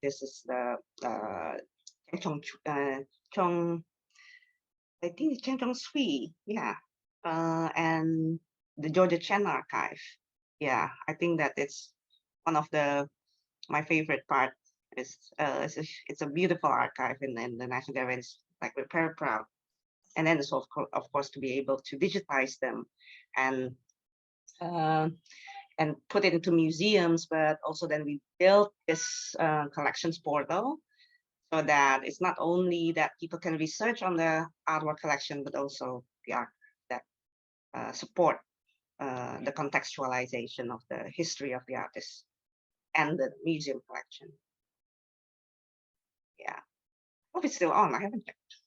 artist is the Chong, I think it's Cheng Chong Sui, yeah, and the Georgia Chen Archive. Yeah, I think that it's one of my favorite part. It's a beautiful archive in the National Gallery. It's like we're very proud. And then it's of course to be able to digitize them and uh, and put it into museums, but also then we built this collections portal so that it's not only that people can research on the artwork collection, but also the art that support the contextualization of the history of the artist and the museum collection. Yeah, hope it's still on. I haven't checked.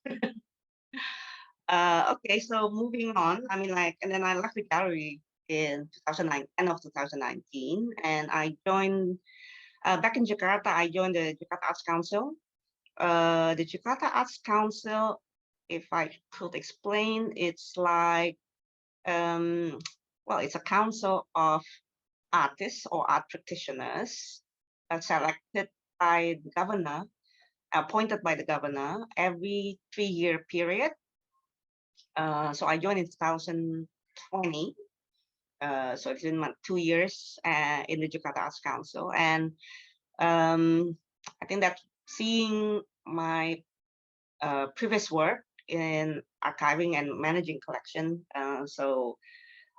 Okay, so moving on. I mean, like, and then I left the gallery in 2009, end of 2019, and I joined back in Jakarta. I joined the Jakarta Arts Council. The Jakarta Arts Council, if I could explain, it's like, well, it's a council of artists or art practitioners selected by the governor, appointed by the governor every 3-year period. So I joined in 2020. So it's been 2 years in the Jakarta Arts Council. And I think that seeing my previous work in archiving and managing collection, so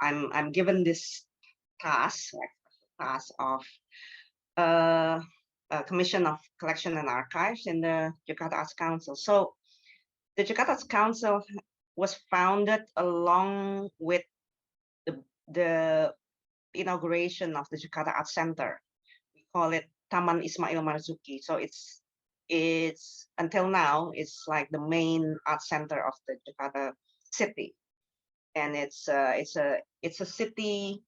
I'm given this task, of Commission of Collection and Archives in the Jakarta Arts Council. So the Jakarta Arts Council was founded along with the inauguration of the Jakarta Arts Center. We call it Taman Ismail Marzuki. So it's until now it's like the main art center of the Jakarta city, and it's a city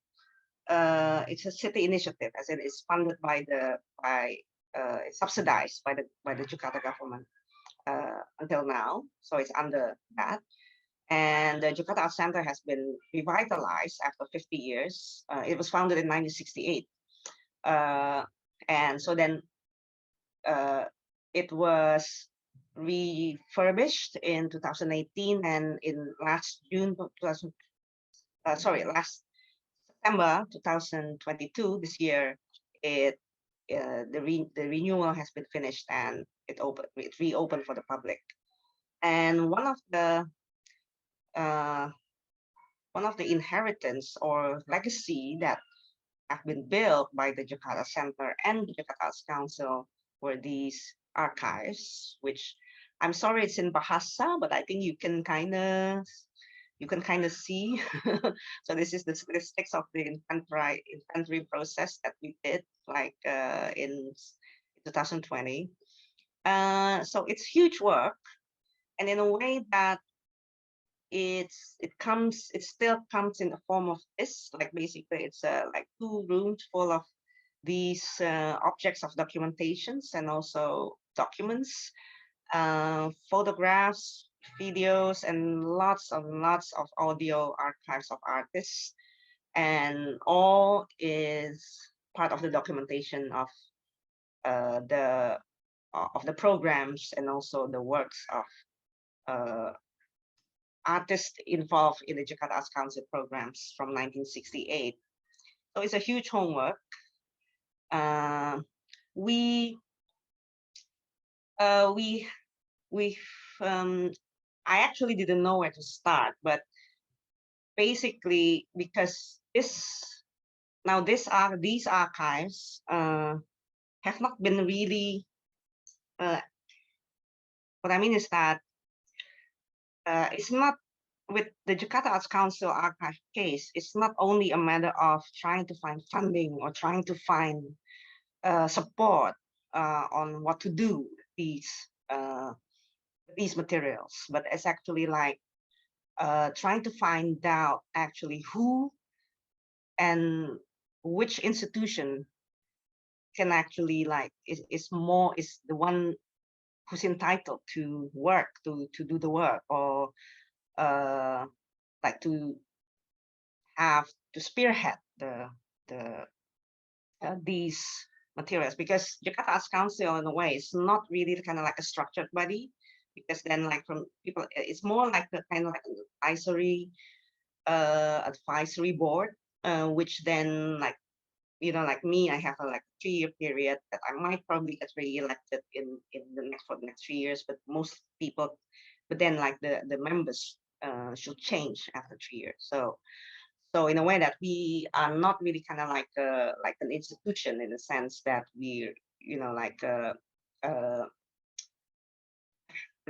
initiative, as it is funded by subsidized by the Jakarta government until now. So it's under that. And the Jakarta Art Center has been revitalized after 50 years. It was founded in 1968. And so then it was refurbished in 2018, and in last September 2022, this year, the renewal has been finished and it reopened for the public. And one of the inheritance or legacy that have been built by the Jakarta Center and the Jakarta Arts Council were these archives, which I'm sorry it's in Bahasa, but I think you can kind of see. So this is the statistics of the inventory process that we did, like in 2020. So it's huge work, and in a way that it still comes in the form of this, like basically it's like 2 rooms full of these objects of documentations and also documents, photographs, videos, and lots of audio archives of artists, and all is part of the documentation of the programs and also the works of artists involved in the Jakarta Arts Council programs from 1968. So it's a huge homework. I actually didn't know where to start, but basically because these archives have not been really. What I mean is that it's not with the Jakarta Arts Council archive case. It's not only a matter of trying to find funding or trying to find support on what to do with these materials, but it's actually like trying to find out actually who and which institution can actually is the one who's entitled to do the work, or like to have to spearhead these materials, because Jakarta Arts Council in a way is not really kind of like a structured body, because then like from people, it's more like a kind of like an advisory board, which then like, like me, I have a like 3-year period that I might probably get re-elected in for the next 3 years, but most people, but then like the members should change after 3 years. So in a way that we are not really kind of like an institution, in the sense that we,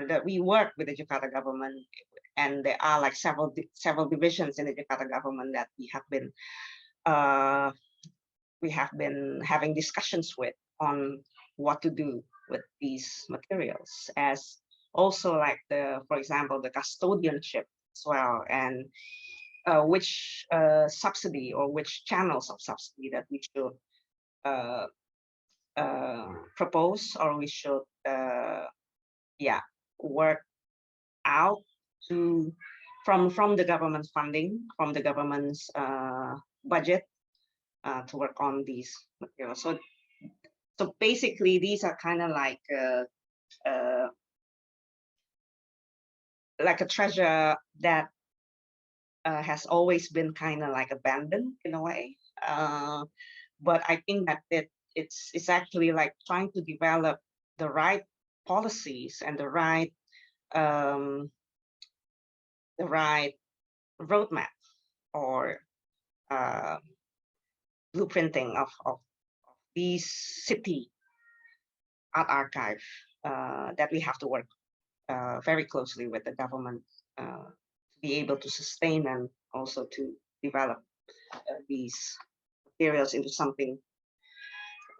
that we work with the Jakarta government, and there are like several divisions in the Jakarta government that we have been having discussions with on what to do with these materials, as also like for example, the custodianship as well, and which subsidy or which channels of subsidy that we should propose, or we should work out to from the government's funding, from the government's budget, to work on these materials. So basically, these are kind of like a treasure that has always been kind of like abandoned in a way. But I think that it's actually like trying to develop the right policies and the right roadmap, or blueprinting of these city art archive, that we have to work very closely with the government to be able to sustain, and also to develop these materials into something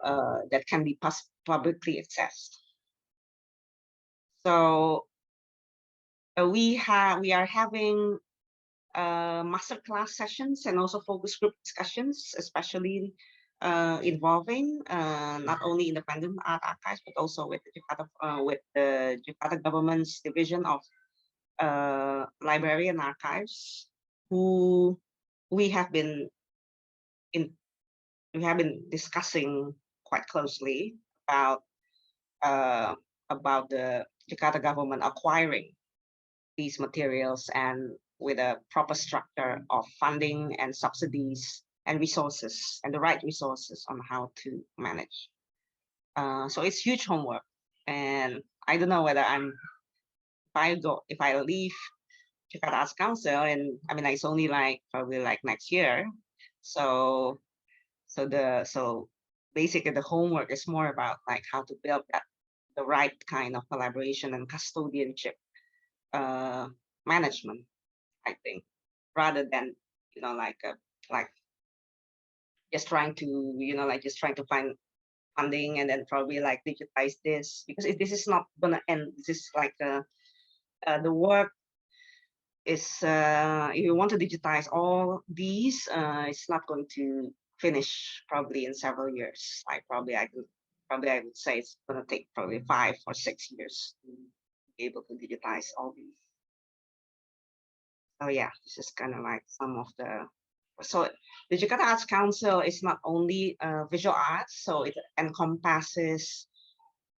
that can be publicly accessed. So we are having masterclass sessions and also focus group discussions, especially involving not only independent art archives, but also with the Jakarta government's division of library and archives, who we have been discussing quite closely about the Jakarta government acquiring these materials, and with a proper structure of funding and subsidies and resources, and the right resources on how to manage. So it's huge homework, and I don't know whether if I leave Jakarta Arts Council, and I mean, it's only like probably like next year. So basically the homework is more about like how to build the right kind of collaboration and custodianship management, I think, rather than just trying to find funding and then probably like digitize this, because this is not gonna end. This is like the work is, if you want to digitize all these, it's not going to finish probably in several years. I would say it's going to take probably 5 or 6 years to be able to digitize all these. So yeah, this is kind of like some of the. So the Jakarta Arts Council is not only visual arts, so it encompasses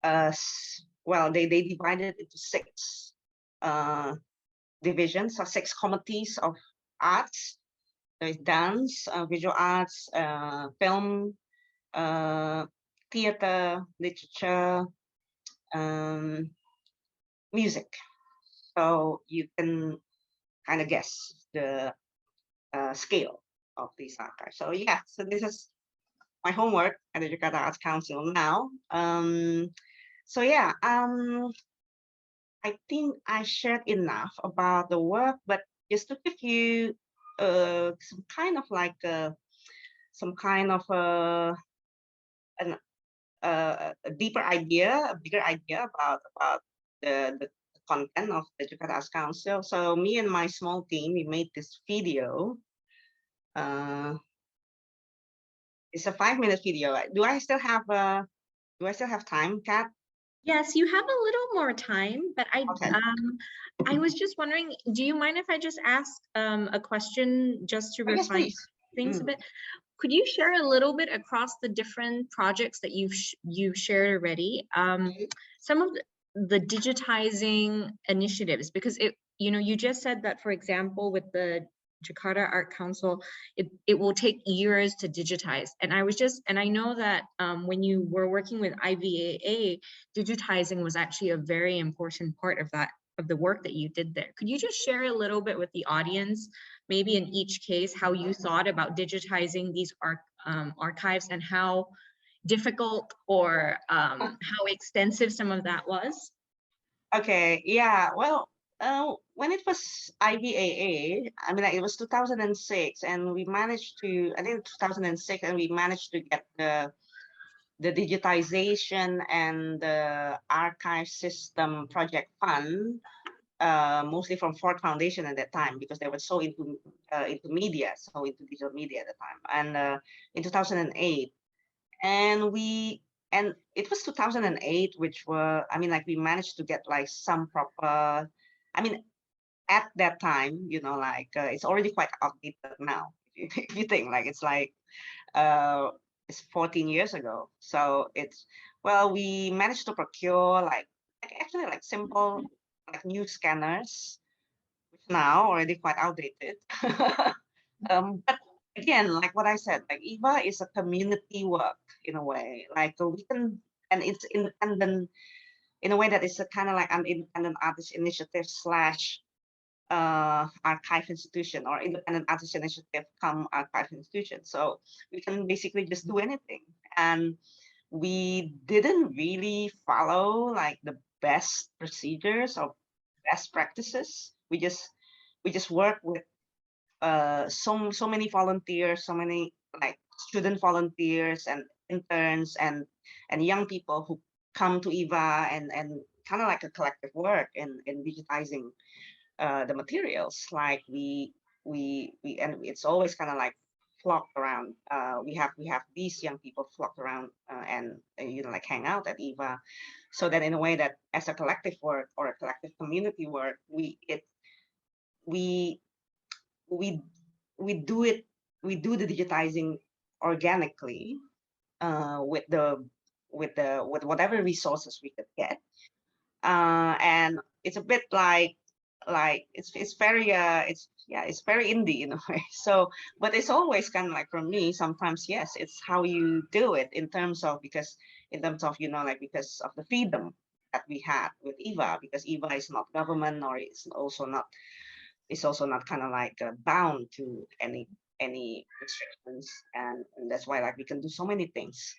well, they divided into 6 divisions, or 6 committees of arts. There's dance, visual arts, film, theater, literature, music. So you can kind of guess the scale of these archives. So yeah, so this is my homework at the Jakarta Arts Council now. So yeah, I think I shared enough about the work, but just to give you some kind of like a deeper idea, a bigger idea about the content of the Jakarta Arts Council. So me and my small team, we made this video. It's a 5-minute video. Do I still have time, Kat? Yes, you have a little more time, but Okay. I was just wondering, do you mind if I just ask a question just to refine things a bit? could you share a little bit across the different projects that you've shared already? Some of the digitizing initiatives, because you just said that, for example, with the Jakarta Art Council, it will take years to digitize. And I know that when you were working with IVAA, digitizing was actually a very important part of the work that you did there. Could you just share a little bit with the audience, maybe in each case, how you thought about digitizing these archives and how difficult or how extensive some of that was? Okay, yeah, well, when it was IVAA, I mean, like, it was 2006, and we managed to, I think 2006, and we managed to get the digitization and the archive system project fund, mostly from Ford Foundation at that time, because they were so into media, so into digital media at the time, and in 2008, and it was 2008, which were, I mean, like, we managed to get like some proper, I mean, at that time, like, it's already quite outdated now. If you think, like, it's like, it's 14 years ago. So well, we managed to procure like actually like simple like new scanners, which now already quite outdated. But again, like what I said, like EVA is a community work in a way. Like we can, and it's independent in a way that it's a kind of like an independent artist initiative slash archive institution, or independent artist initiative come archive institution. So we can basically just do anything. And we didn't really follow like the best procedures or best practices. We just work with so many volunteers, so many like student volunteers and interns and young people who come to EVA, and kind of like a collective work in digitizing the materials. Like we and it's always kind of like flocked around. We have these young people flocked around and like hang out at EVA, so that in a way that as a collective work or a collective community work, we do the digitizing organically with whatever resources we could get, and it's a bit like it's very it's very indie in a way. So, but it's always kind of like, for me, sometimes yes, it's how you do it in terms of because of the freedom that we had with EVA, because EVA is not government, or it's also not kind of like bound to any restrictions, and that's why like we can do so many things.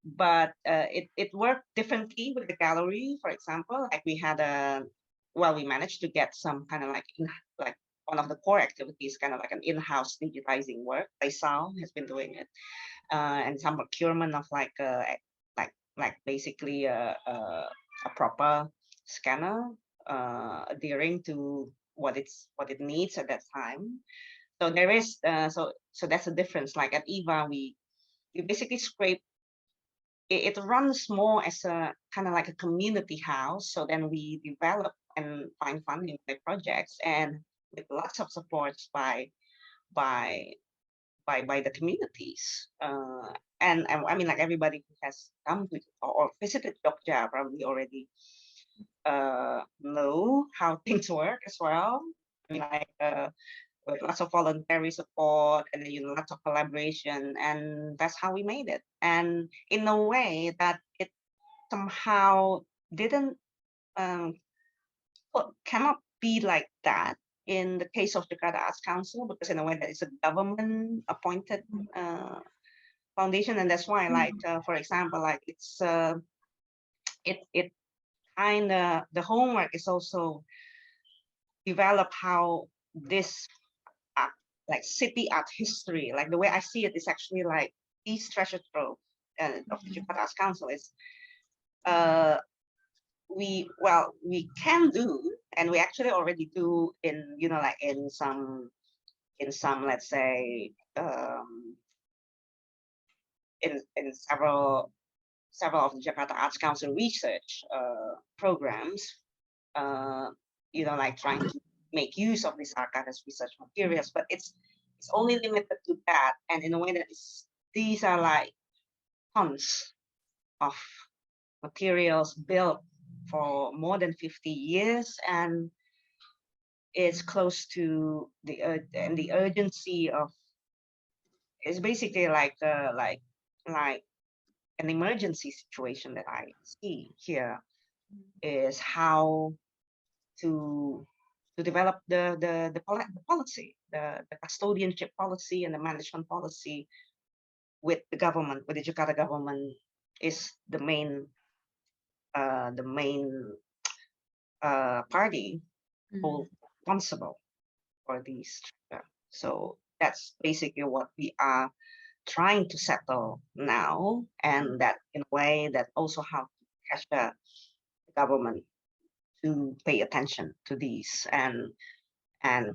But it worked differently with the gallery, for example. Like we managed to get some kind of like one of the core activities, kind of like an in-house digitizing work. Faisal has been doing it, and some procurement of like basically a proper scanner, adhering to what it needs at that time. So there is so that's a difference. Like at EVA, we basically scrape. It runs more as a kind of like a community house. So then we develop and find funding for projects, and with lots of supports by the communities. And I mean, like, everybody who has come to or visited Jogja probably already know how things work as well. I mean, like, with lots of voluntary support and lots of collaboration, and that's how we made it. And in a way that it somehow didn't cannot be like that in the case of Jakarta Arts Council, because in a way that it's a government appointed foundation, and that's why, like, for example, like it kind of, the homework is also develop how this like city art history, like the way I see it, is actually like these treasure trove of the Jakarta Arts Council is we can do, and we actually already do in like in some let's say in several of the Jakarta Arts Council research programs, like trying to make use of these archive as research materials. But it's it's only limited to that, and in a way that these are like tons of materials built for more than 50 years, and it's close to the urgency of, it's basically like an emergency situation that I see here, is how to develop the policy, the custodianship policy and the management policy with the government, with the Jakarta government, is the main party responsible for these. So that's basically what we are trying to settle now, and that in a way that also how to pressure the government to pay attention to these, and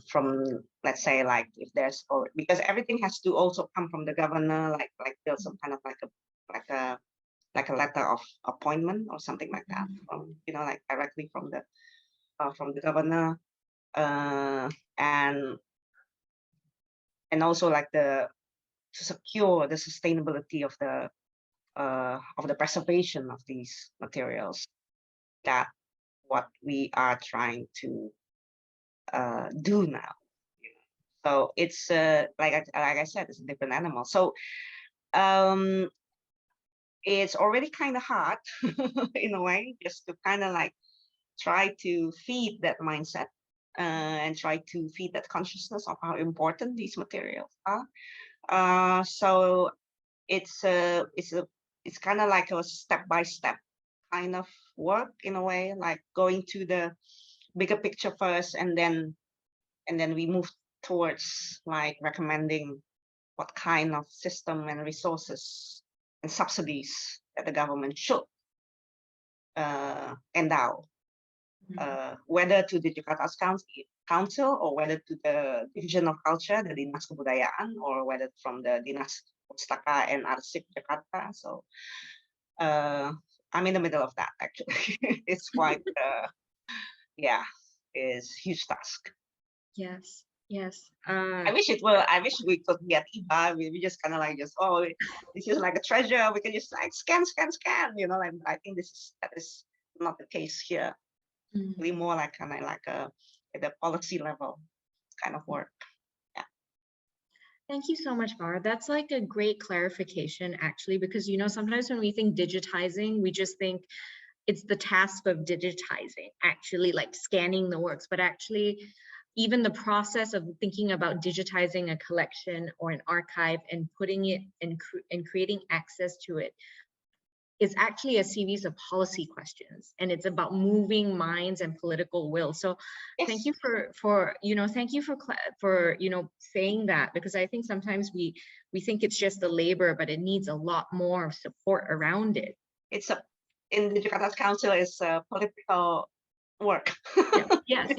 from, let's say, like if there's, or because everything has to also come from the governor, like there's some kind of like a letter of appointment or something like that, from, you know, like directly from the governor, and also like to secure the sustainability of the preservation of these materials. That what we are trying to do now. So it's like I said, it's a different animal. So it's already kind of hard in a way, just to kind of like try to feed that mindset, and try to feed that consciousness of how important these materials are. So it's kind of like a step-by-step kind of work, in a way, like going to the bigger picture first, and then we move towards like recommending what kind of system and resources and subsidies that the government should endow, whether to the Jakarta Council, or whether to the Division of Culture, the Dinas Kebudayaan, or whether from the Dinas Pustaka and Arsip Jakarta. So I'm in the middle of that, actually. It's quite, yeah, it's huge task. Yes, yes. I wish we could be at IBA. We just kind of like this is like a treasure. We can just like scan, you know. Like, I think that is not the case here. Really more like kind of like at the policy level kind of work. Yeah. Thank you so much, Bar. That's like a great clarification, actually, because, you know, sometimes when we think digitizing, we just think it's the task of digitizing, actually like scanning the works, but actually even the process of thinking about digitizing a collection or an archive and putting it and creating access to it is actually a series of policy questions, and it's about moving minds and political will. So yes. Thank you for you know, thank you for you know, saying that, because I think sometimes we think it's just the labor, but it needs a lot more support around it. It's in the Jakarta Council is political work. Yes.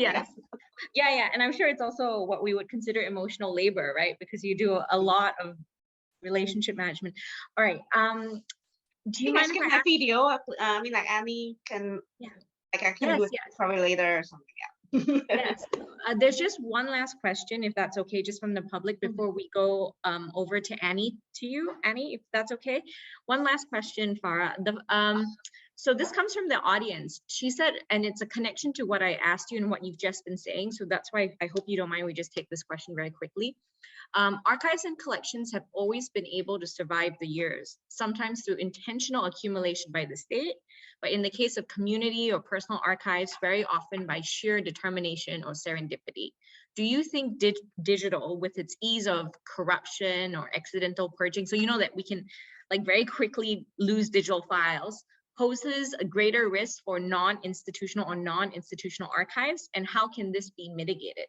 Yeah, and I'm sure it's also what we would consider emotional labor, right? Because you do a lot of relationship management. All right. Do you mind if I ask video? I mean, like Annie can, like I can do it probably later or something. Yeah. Yes. There's just one last question, if that's okay, just from the public before we go over to Annie, Annie, if that's okay. One last question, Farah. So this comes from the audience. She said, and it's a connection to what I asked you and what you've just been saying. So that's why I hope you don't mind, we just take this question very quickly. Archives and collections have always been able to survive the years, sometimes through intentional accumulation by the state, but in the case of community or personal archives, very often by sheer determination or serendipity. Do you think digital, with its ease of corruption or accidental purging, so you know that we can like very quickly lose digital files, poses a greater risk for non-institutional archives, and how can this be mitigated?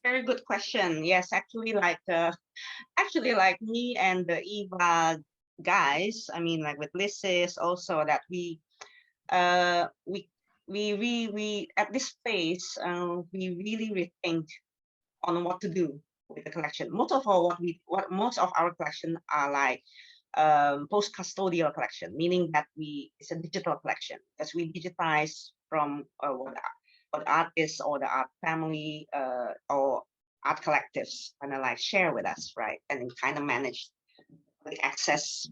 Very good question. Yes, actually, like me and the IBA guys, I mean, like with Lysis also, that we at this phase, we really rethink on what to do with the collection. Most of our collection are like post-custodial collection, meaning that it's a digital collection, because we digitize from what artists or the art family or art collectives kind of like share with us, right? And kind of manage the access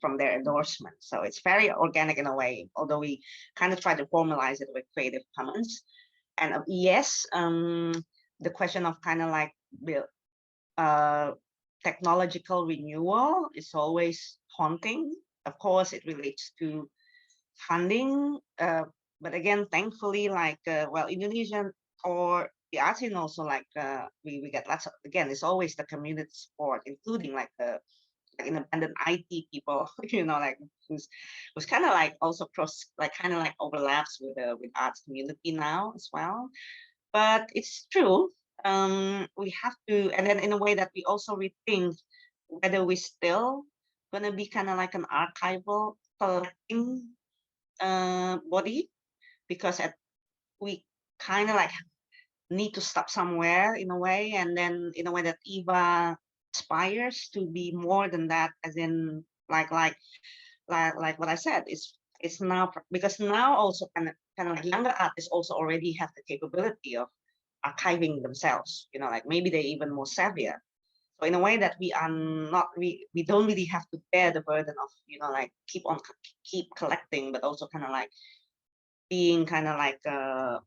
from their endorsement. So it's very organic in a way, although we kind of try to formalize it with Creative Commons. And yes, the question of kind of like technological renewal is always haunting. Of course, it relates to funding, but again, thankfully, like well, Indonesian or the arts scene also like we get lots of, again, it's always the community support, including like the independent IT people, you know, like who's kind of like also kind of like overlaps with arts community now as well. But it's true. We have to, and then in a way that we also rethink whether we still gonna be kind of like an archival collecting body, because we kind of like need to stop somewhere in a way, and then in a way that Eva aspires to be more than that, as in like what I said, it's now, because now also kind of like younger artists also already have the capability of archiving themselves, you know, like maybe they're even more savvier. So in a way that we are not, we don't really have to bear the burden of, you know, like keep collecting, but also kind of like being kind of like a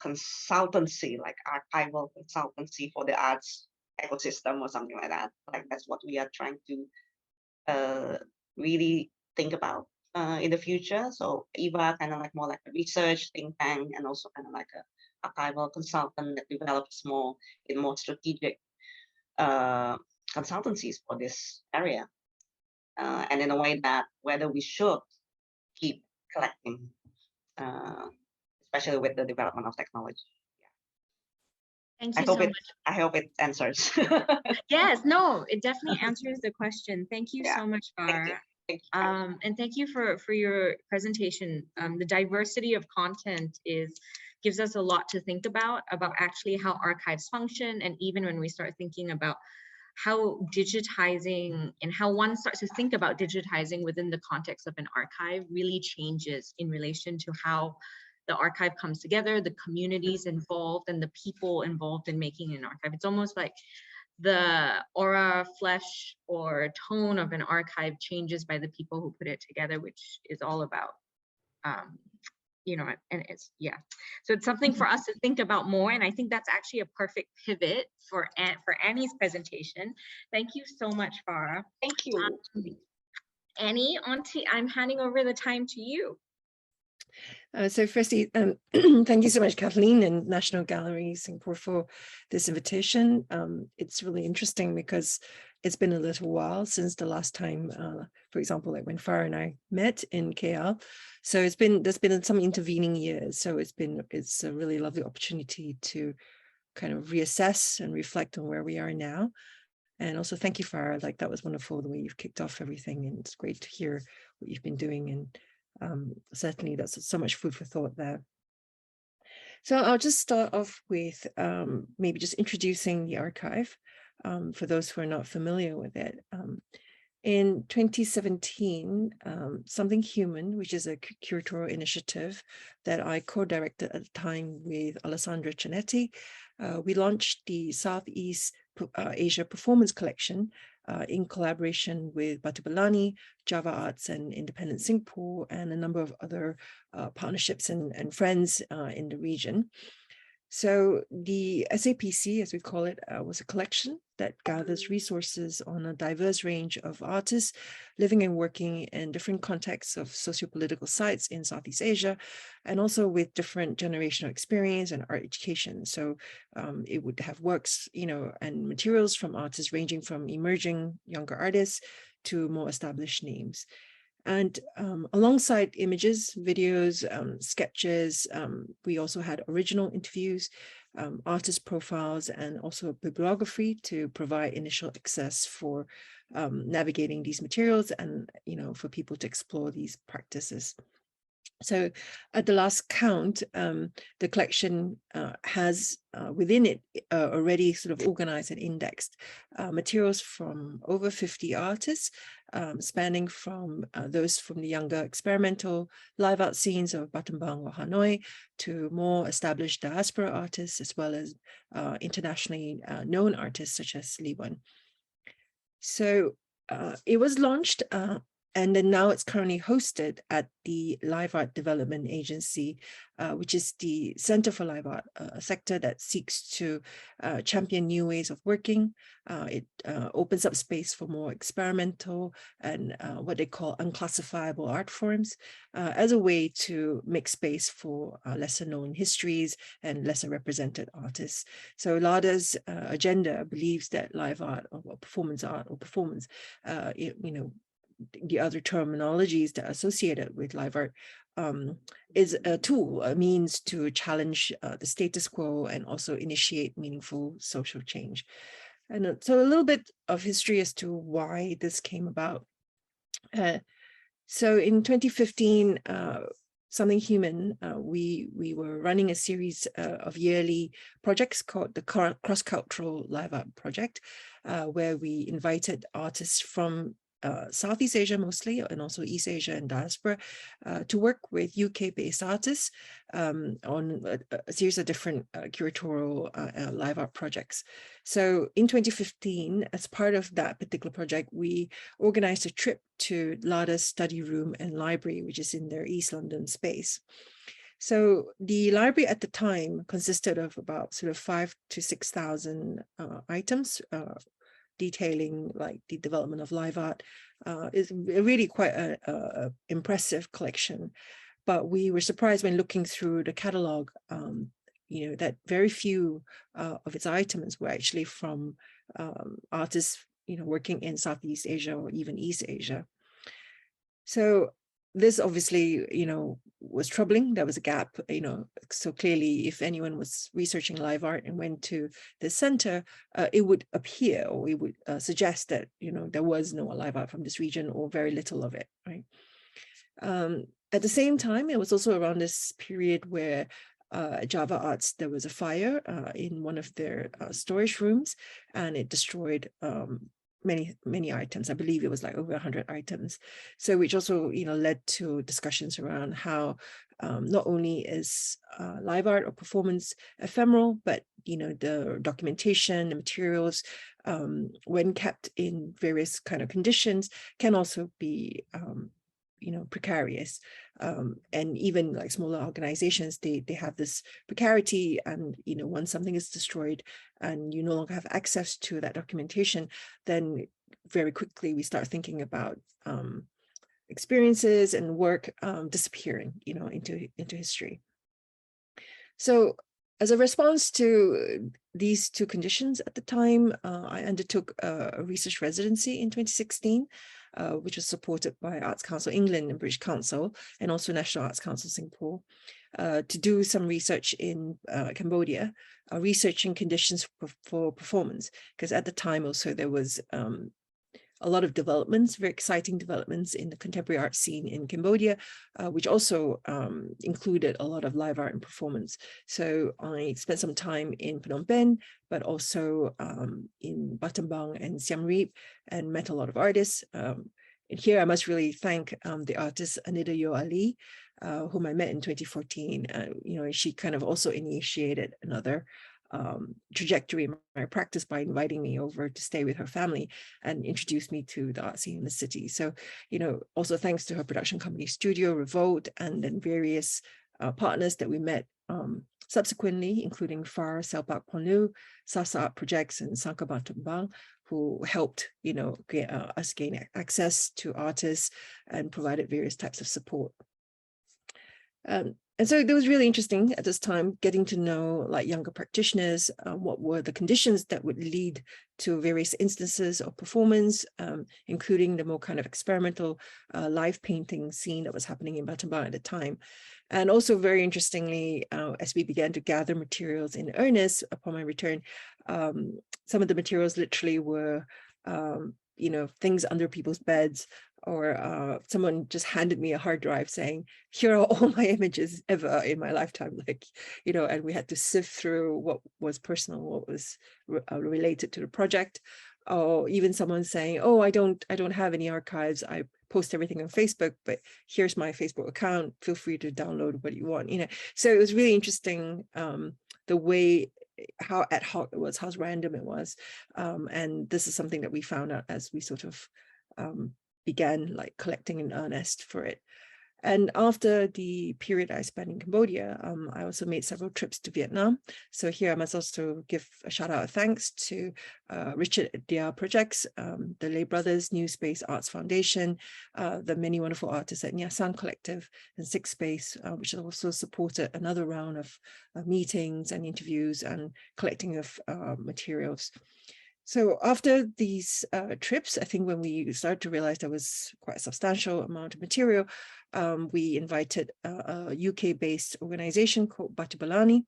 consultancy, like archival consultancy for the arts ecosystem or something like that. Like that's what we are trying to really think about in the future. So Eva kind of like more like a research think tank, and also kind of like a archival consultant that develops more strategic consultancies for this area. And in a way that whether we should keep collecting, especially with the development of technology. Thank I you hope so it. much. I hope it answers. Yes, no, it definitely answers the question. Thank you Yeah, so much, thank you. Farah. Thank you. And thank you for your presentation. The diversity of content gives us a lot to think about actually how archives function, and even when we start thinking about how digitizing and how one starts to think about digitizing within the context of an archive really changes in relation to how the archive comes together, the communities involved, and the people involved in making an archive. It's almost like the aura, flesh, or tone of an archive changes by the people who put it together, which is all about, you know, and it's, yeah. So it's something for us to think about more. And I think that's actually a perfect pivot for Annie's presentation. Thank you so much, Farah. Thank you. Annie, I'm handing over the time to you. So firstly, thank you so much, Kathleen and National Gallery Singapore for this invitation. It's really interesting because it's been a little while since the last time, for example, like when Farah and I met in KL. So there's been some intervening years. So it's a really lovely opportunity to kind of reassess and reflect on where we are now. And also thank you, Farah. Like that was wonderful the way you've kicked off everything, and it's great to hear what you've been doing. And certainly that's so much food for thought there. So I'll just start off with maybe just introducing the archive for those who are not familiar with it. In 2017, Something Human, which is a curatorial initiative that I co-directed at the time with Alessandra Cianetti, we launched the Southeast Asia Performance Collection in collaboration with Batu Belani, Java Arts and Independent Singapore, and a number of other partnerships and friends in the region. So the SAPC, as we call it, was a collection that gathers resources on a diverse range of artists living and working in different contexts of socio-political sites in Southeast Asia, and also with different generational experience and art education. So it would have works, you know, and materials from artists ranging from emerging younger artists to more established names. And alongside images, videos, sketches, we also had original interviews, artist profiles, and also bibliography to provide initial access for navigating these materials and, you know, for people to explore these practices. So at the last count, the collection has within it already sort of organized and indexed materials from over 50 artists, spanning from those from the younger experimental live art scenes of Battambang or Hanoi to more established diaspora artists, as well as internationally known artists such as Li Wen. So it was launched and then now it's currently hosted at the Live Art Development Agency, which is the Center for Live Art, a sector that seeks to champion new ways of working. It opens up space for more experimental and what they call unclassifiable art forms as a way to make space for lesser known histories and lesser represented artists. So LADA's agenda believes that live art or performance, the other terminologies that are associated with live art is a tool, a means to challenge the status quo and also initiate meaningful social change. And so a little bit of history as to why this came about. So in 2015, Something Human, we were running a series of yearly projects called the Cross-Cultural Live Art Project, where we invited artists from Southeast Asia mostly, and also East Asia and diaspora, to work with UK-based artists on a series of different curatorial live art projects. So in 2015, as part of that particular project, we organized a trip to LADA's study room and library, which is in their East London space. So the library at the time consisted of about sort of 5,000 to 6,000 items, detailing like the development of live art. Is really quite a impressive collection. But we were surprised when looking through the catalog, that very few of its items were actually from artists, working in Southeast Asia or even East Asia. So this obviously, was troubling. There was a gap, so clearly if anyone was researching live art and went to the center, it would appear, or it would suggest that, there was no live art from this region or very little of it, right? At the same time, it was also around this period where Java Arts, there was a fire in one of their storage rooms, and it destroyed many items. I believe it was like over 100 items. So which also, led to discussions around how not only is live art or performance ephemeral, but, the documentation, the materials, when kept in various kind of conditions, can also be precarious. And even like smaller organizations, they have this precarity, and once something is destroyed and you no longer have access to that documentation, then very quickly we start thinking about experiences and work disappearing, into history. So as a response to these two conditions at the time, I undertook a research residency in 2016, which was supported by Arts Council England and British Council, and also National Arts Council Singapore, to do some research in Cambodia, researching conditions for performance, because at the time also there was a lot of developments, very exciting developments in the contemporary art scene in Cambodia, which also included a lot of live art and performance. So I spent some time in Phnom Penh, but also in Battambang and Siem Reap, and met a lot of artists. And here I must really thank the artist Anita Yo Ali, whom I met in 2014. She kind of also initiated another trajectory in my practice by inviting me over to stay with her family and introduced me to the art scene in the city. So, also thanks to her production company Studio Revolt, and then various partners that we met subsequently, including Far Selpak Ponlu, Sasa Art Projects, and Sangka Battambang, who helped, us gain access to artists and provided various types of support. And so it was really interesting at this time getting to know like younger practitioners, what were the conditions that would lead to various instances of performance, including the more kind of experimental live painting scene that was happening in Battambang at the time. And also very interestingly, as we began to gather materials in earnest upon my return, some of the materials literally were things under people's beds, or someone just handed me a hard drive saying, here are all my images ever in my lifetime, like, you know, and we had to sift through what was personal, what was related to the project. Or even someone saying, oh, I don't have any archives, I post everything on Facebook, but here's my Facebook account, feel free to download what you want, you know. So it was really interesting, the way, how ad hoc it was, how random it was. And this is something that we found out as we sort of began like collecting in earnest for it. And after the period I spent in Cambodia, I also made several trips to Vietnam. So here I must also give a shout out of thanks to Richard Dia Projects, the Lay Brothers New Space Arts Foundation, the many wonderful artists at Nha San Collective and Six Space, which also supported another round of meetings and interviews and collecting of materials. So after these trips, I think when we started to realize there was quite a substantial amount of material, we invited a UK-based organization called Batu Balani,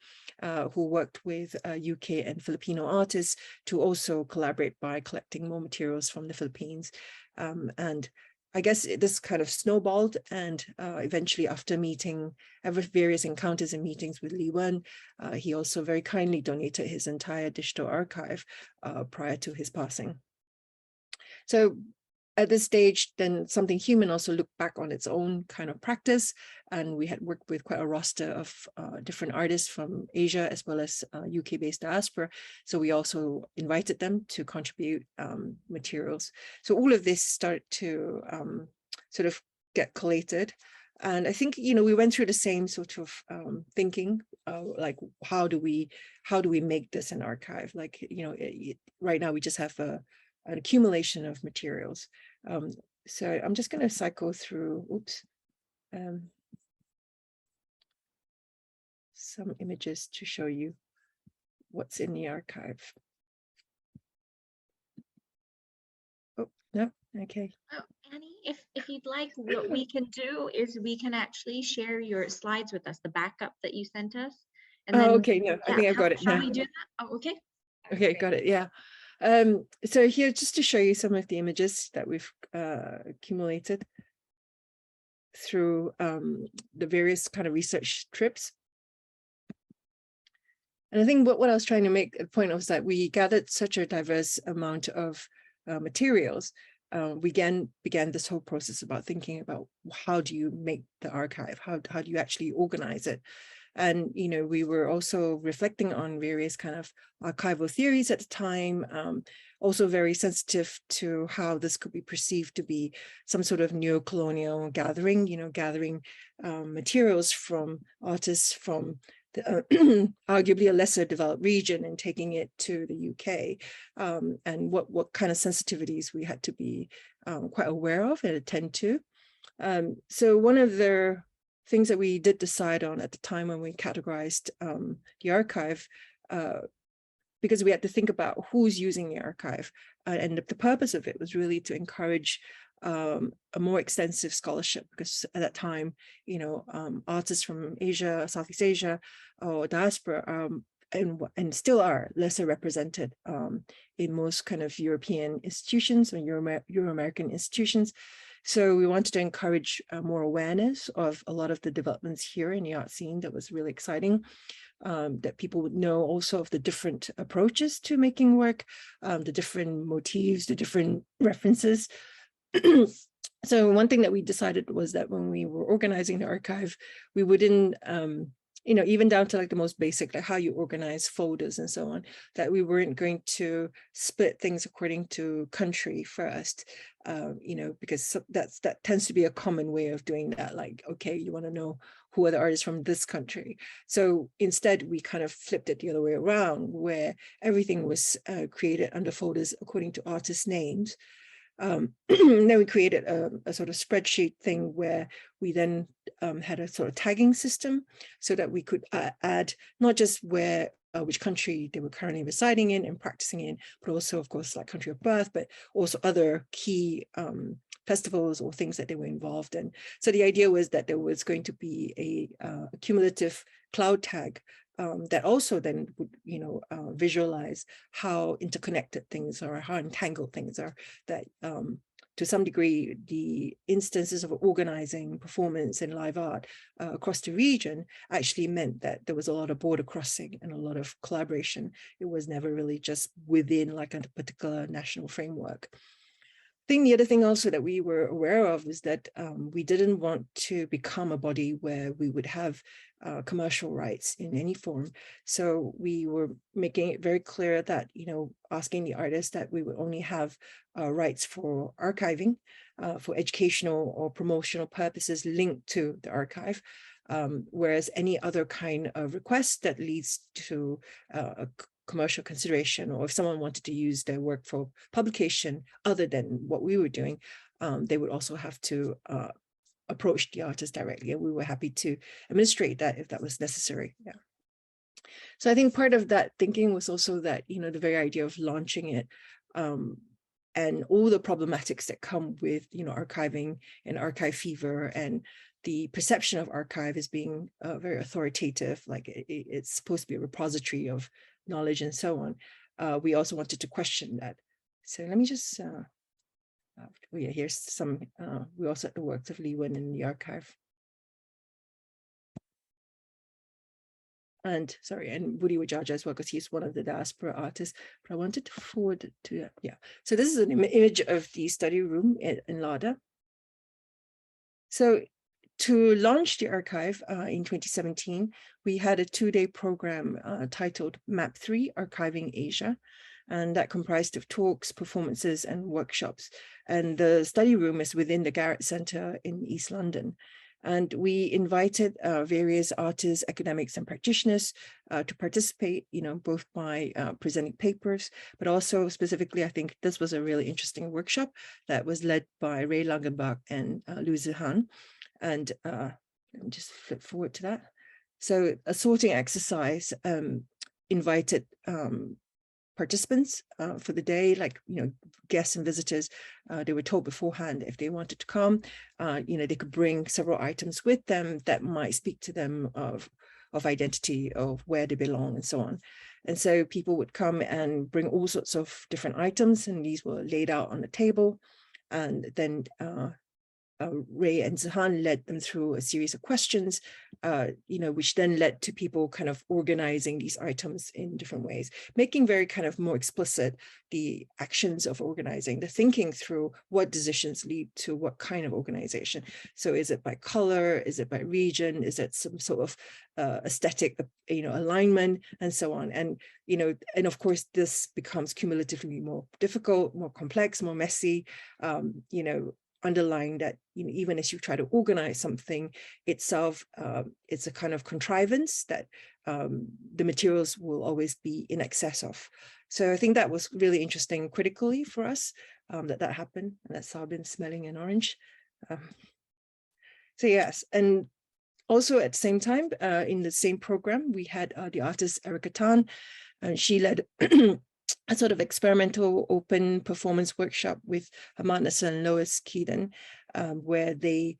who worked with UK and Filipino artists to also collaborate by collecting more materials from the Philippines. And I guess this kind of snowballed, and eventually after meeting, various encounters and meetings with Lee Wen, he also very kindly donated his entire digital archive prior to his passing. So at this stage, then Something Human also looked back on its own kind of practice, and we had worked with quite a roster of different artists from Asia as well as UK-based diaspora. So we also invited them to contribute materials. So all of this started to sort of get collated. And I think, you know, we went through the same sort of thinking, like how do we make this an archive? Like, you know, right now we just have an accumulation of materials. So I'm just going to cycle through, some images to show you what's in the archive. Oh, no, okay. Oh, Annie, if you'd like, what we can do is we can actually share your slides with us, the backup that you sent us. And then, okay, no, I think I've got it shall now. we do that? Oh, okay. Okay, got it, yeah. So here, just to show you some of the images that we've accumulated through the various kind of research trips. And I think what I was trying to make a point of was that we gathered such a diverse amount of materials. We began this whole process about thinking about how do you make the archive? How do you actually organize it? And, you know, we were also reflecting on various kind of archival theories at the time, also very sensitive to how this could be perceived to be some sort of neo-colonial gathering, you know, gathering materials from artists from the, arguably a lesser developed region and taking it to the UK, and what kind of sensitivities we had to be quite aware of and attend to. So one of the things that we did decide on at the time when we categorized the archive, because we had to think about who's using the archive, and the purpose of it was really to encourage a more extensive scholarship, because at that time, you know, artists from Asia, Southeast Asia, or diaspora, and still are lesser represented in most kind of European institutions or Euro-American institutions. So we wanted to encourage more awareness of a lot of the developments here in the art scene. That was really exciting, that people would know also of the different approaches to making work, the different motifs, the different references. So one thing that we decided was that when we were organizing the archive, we wouldn't, you know, even down to like the most basic, like how you organize folders and so on, that we weren't going to split things according to country first, you know, because that tends to be a common way of doing that. Like, okay, you want to know who are the artists from this country. So instead, we kind of flipped it the other way around, where everything was created under folders according to artist names. Then we created a sort of spreadsheet thing where we then had a sort of tagging system so that we could add not just where which country they were currently residing in and practicing in, but also, of course, like country of birth, but also other key festivals or things that they were involved in. So the idea was that there was going to be a cumulative cloud tag that also then would, you know, visualize how interconnected things are, how entangled things are, that to some degree, the instances of organizing performance and live art across the region actually meant that there was a lot of border crossing and a lot of collaboration. It was never really just within like a particular national framework. I think the other thing also that we were aware of is that we didn't want to become a body where we would have commercial rights in any form. So we were making it very clear that, you know, asking the artists that we would only have rights for archiving, for educational or promotional purposes linked to the archive. Whereas any other kind of request that leads to a commercial consideration, or if someone wanted to use their work for publication other than what we were doing, they would also have to approach the artist directly, and we were happy to administrate that if that was necessary. Yeah. So I think part of that thinking was also that, you know, the very idea of launching it and all the problematics that come with, you know, archiving and archive fever, and the perception of archive as being very authoritative, like it's supposed to be a repository of knowledge and so on. We also wanted to question that. So let me just, oh yeah, here's some, we also had the works of Lee Wen in the archive. And sorry, and Woody Wajaja as well, because he's one of the diaspora artists, but I wanted to forward it to, yeah. So this is an image of the study room in LADA. So to launch the archive in 2017, we had a 2-day program titled MAP3 Archiving Asia, and that comprised of talks, performances, and workshops. And the study room is within the Garrett Center in East London. And we invited various artists, academics, and practitioners to participate, you know, both by presenting papers, but also specifically, I think this was a really interesting workshop that was led by Ray Langenbach and Lu Zihan. And let me just flip forward to that. So a sorting exercise invited participants for the day, like, you know, guests and visitors. They were told beforehand if they wanted to come, you know, they could bring several items with them that might speak to them of identity, of where they belong, and so on. And so people would come and bring all sorts of different items, and these were laid out on the table. And then Ray and Zihan led them through a series of questions, you know, which then led to people kind of organizing these items in different ways, making very kind of more explicit the actions of organizing, the thinking through what decisions lead to what kind of organization. So is it by color? Is it by region? Is it some sort of aesthetic, you know, alignment, and so on? And, you know, and of course, this becomes cumulatively more difficult, more complex, more messy, you know, underlying that, you know, even as you try to organize something itself, it's a kind of contrivance that the materials will always be in excess of. So I think that was really interesting critically for us, that happened, and that's how I've been smelling an orange. So yes, and also at the same time, in the same program, we had the artist Erica Tan, and she led a sort of experimental open performance workshop with Amartya and Lois Keaton, where they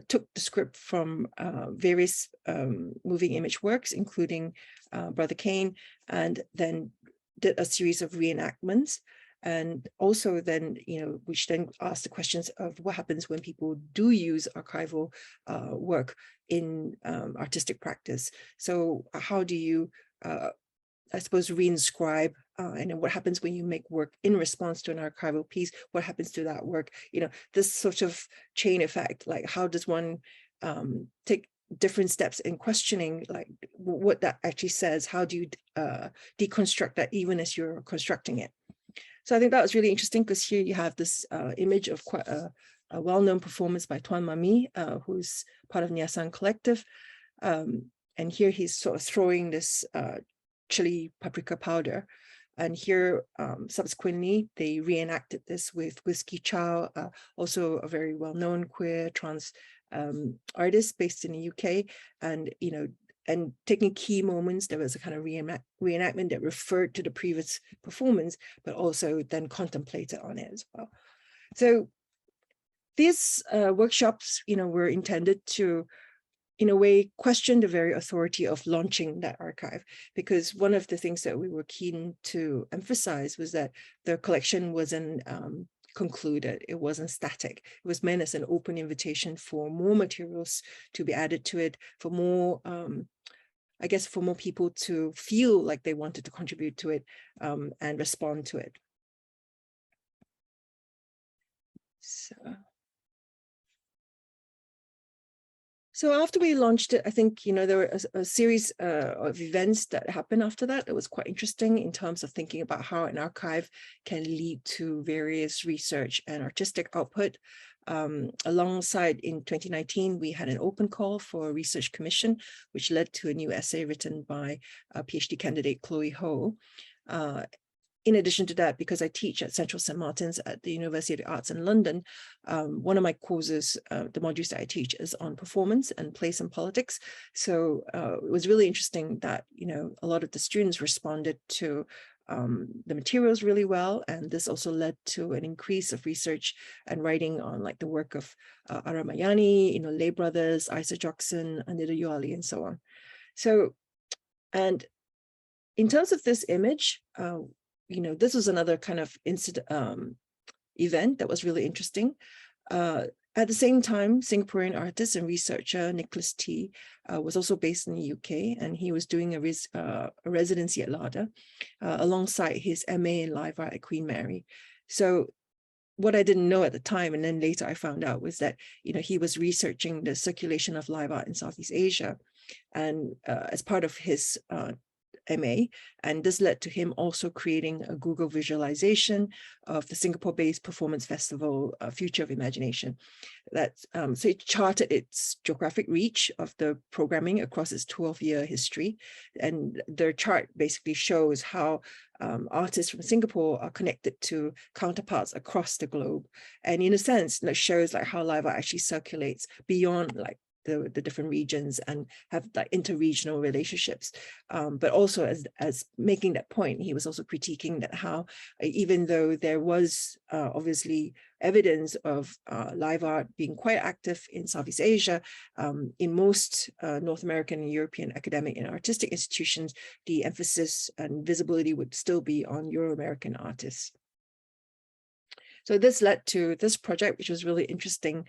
took the script from various moving image works, including Brother Cane, and then did a series of reenactments. And also then, you know, which then asked the questions of what happens when people do use archival work in artistic practice. So how do you I suppose, reinscribe, and then what happens when you make work in response to an archival piece? What happens to that work? You know, this sort of chain effect, like how does one take different steps in questioning, like what that actually says? How do you deconstruct that even as you're constructing it? So I think that was really interesting, because here you have this image of quite a well-known performance by Tuan Mami, who's part of Nyasan Collective. And here he's sort of throwing this chili paprika powder. And here, subsequently, they reenacted this with Whiskey Chow, also a very well-known queer trans artist based in the UK. And, you know, and taking key moments, there was a kind of reenactment that referred to the previous performance, but also then contemplated on it as well. So these workshops, you know, were intended to, in a way, question the very authority of launching that archive, because one of the things that we were keen to emphasize was that the collection wasn't concluded. It wasn't static. It was meant as an open invitation for more materials to be added to it, for more, I guess, for more people to feel like they wanted to contribute to it and respond to it. So after we launched it, I think, there were a series of events that happened after that. It was quite interesting in terms of thinking about how an archive can lead to various research and artistic output. Alongside, in 2019, we had an open call for a research commission, which led to a new essay written by PhD candidate Chloe Ho. In addition to that, because I teach at Central St. Martin's at the University of the Arts in London, one of my courses, the modules that I teach, is on performance and place and politics. So it was really interesting that, a lot of the students responded to the materials really well. And this also led to an increase of research and writing on like the work of Ara Mayani, Lay Brothers, Isa Jackson, Anita Yuali, and so on. So, and in terms of this image, this was another kind of event that was really interesting. At the same time, Singaporean artist and researcher Nicholas T was also based in the UK, and he was doing a residency at LADA alongside his MA in Live Art at Queen Mary. So what I didn't know at the time, and then later I found out, was that he was researching the circulation of live art in Southeast Asia, and as part of his MA, and this led to him also creating a Google visualization of the Singapore-based performance festival, Future of Imagination. So it charted its geographic reach of the programming across its 12-year history, and the chart basically shows how artists from Singapore are connected to counterparts across the globe, and in a sense, it shows like how live art actually circulates beyond like the different regions and have like interregional relationships. But also as making that point, he was also critiquing that how even though there was obviously evidence of live art being quite active in Southeast Asia, in most North American and European academic and artistic institutions, the emphasis and visibility would still be on Euro-American artists. So this led to this project, which was really interesting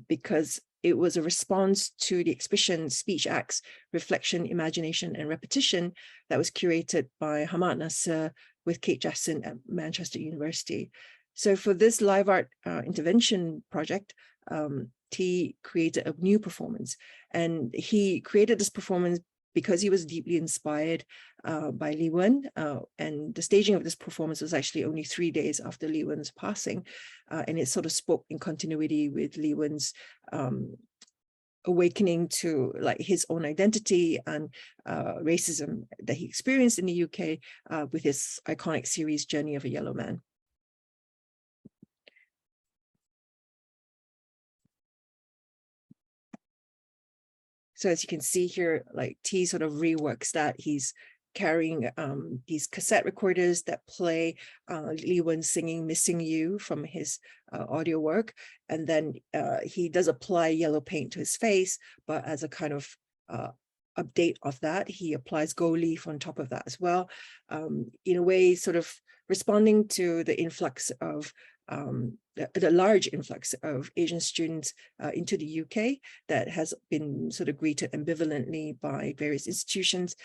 because it was a response to the exhibition Speech Acts, Reflection, Imagination, and Repetition that was curated by Hamad Nasser with Kate Jackson at Manchester University. So for this live art intervention project, T created a new performance, and he created this performance because he was deeply inspired by Lee Wen, and the staging of this performance was actually only 3 days after Lee Wen's passing, and it sort of spoke in continuity with Lee Wen's awakening to like his own identity and racism that he experienced in the UK with his iconic series Journey of a Yellow Man. So as you can see here, like T sort of reworks that. He's carrying these cassette recorders that play Lee Wen singing Missing You from his audio work. And then he does apply yellow paint to his face, but as a kind of update of that, he applies gold leaf on top of that as well. In a way, sort of responding to the influx of the large influx of Asian students into the UK that has been sort of greeted ambivalently by various institutions,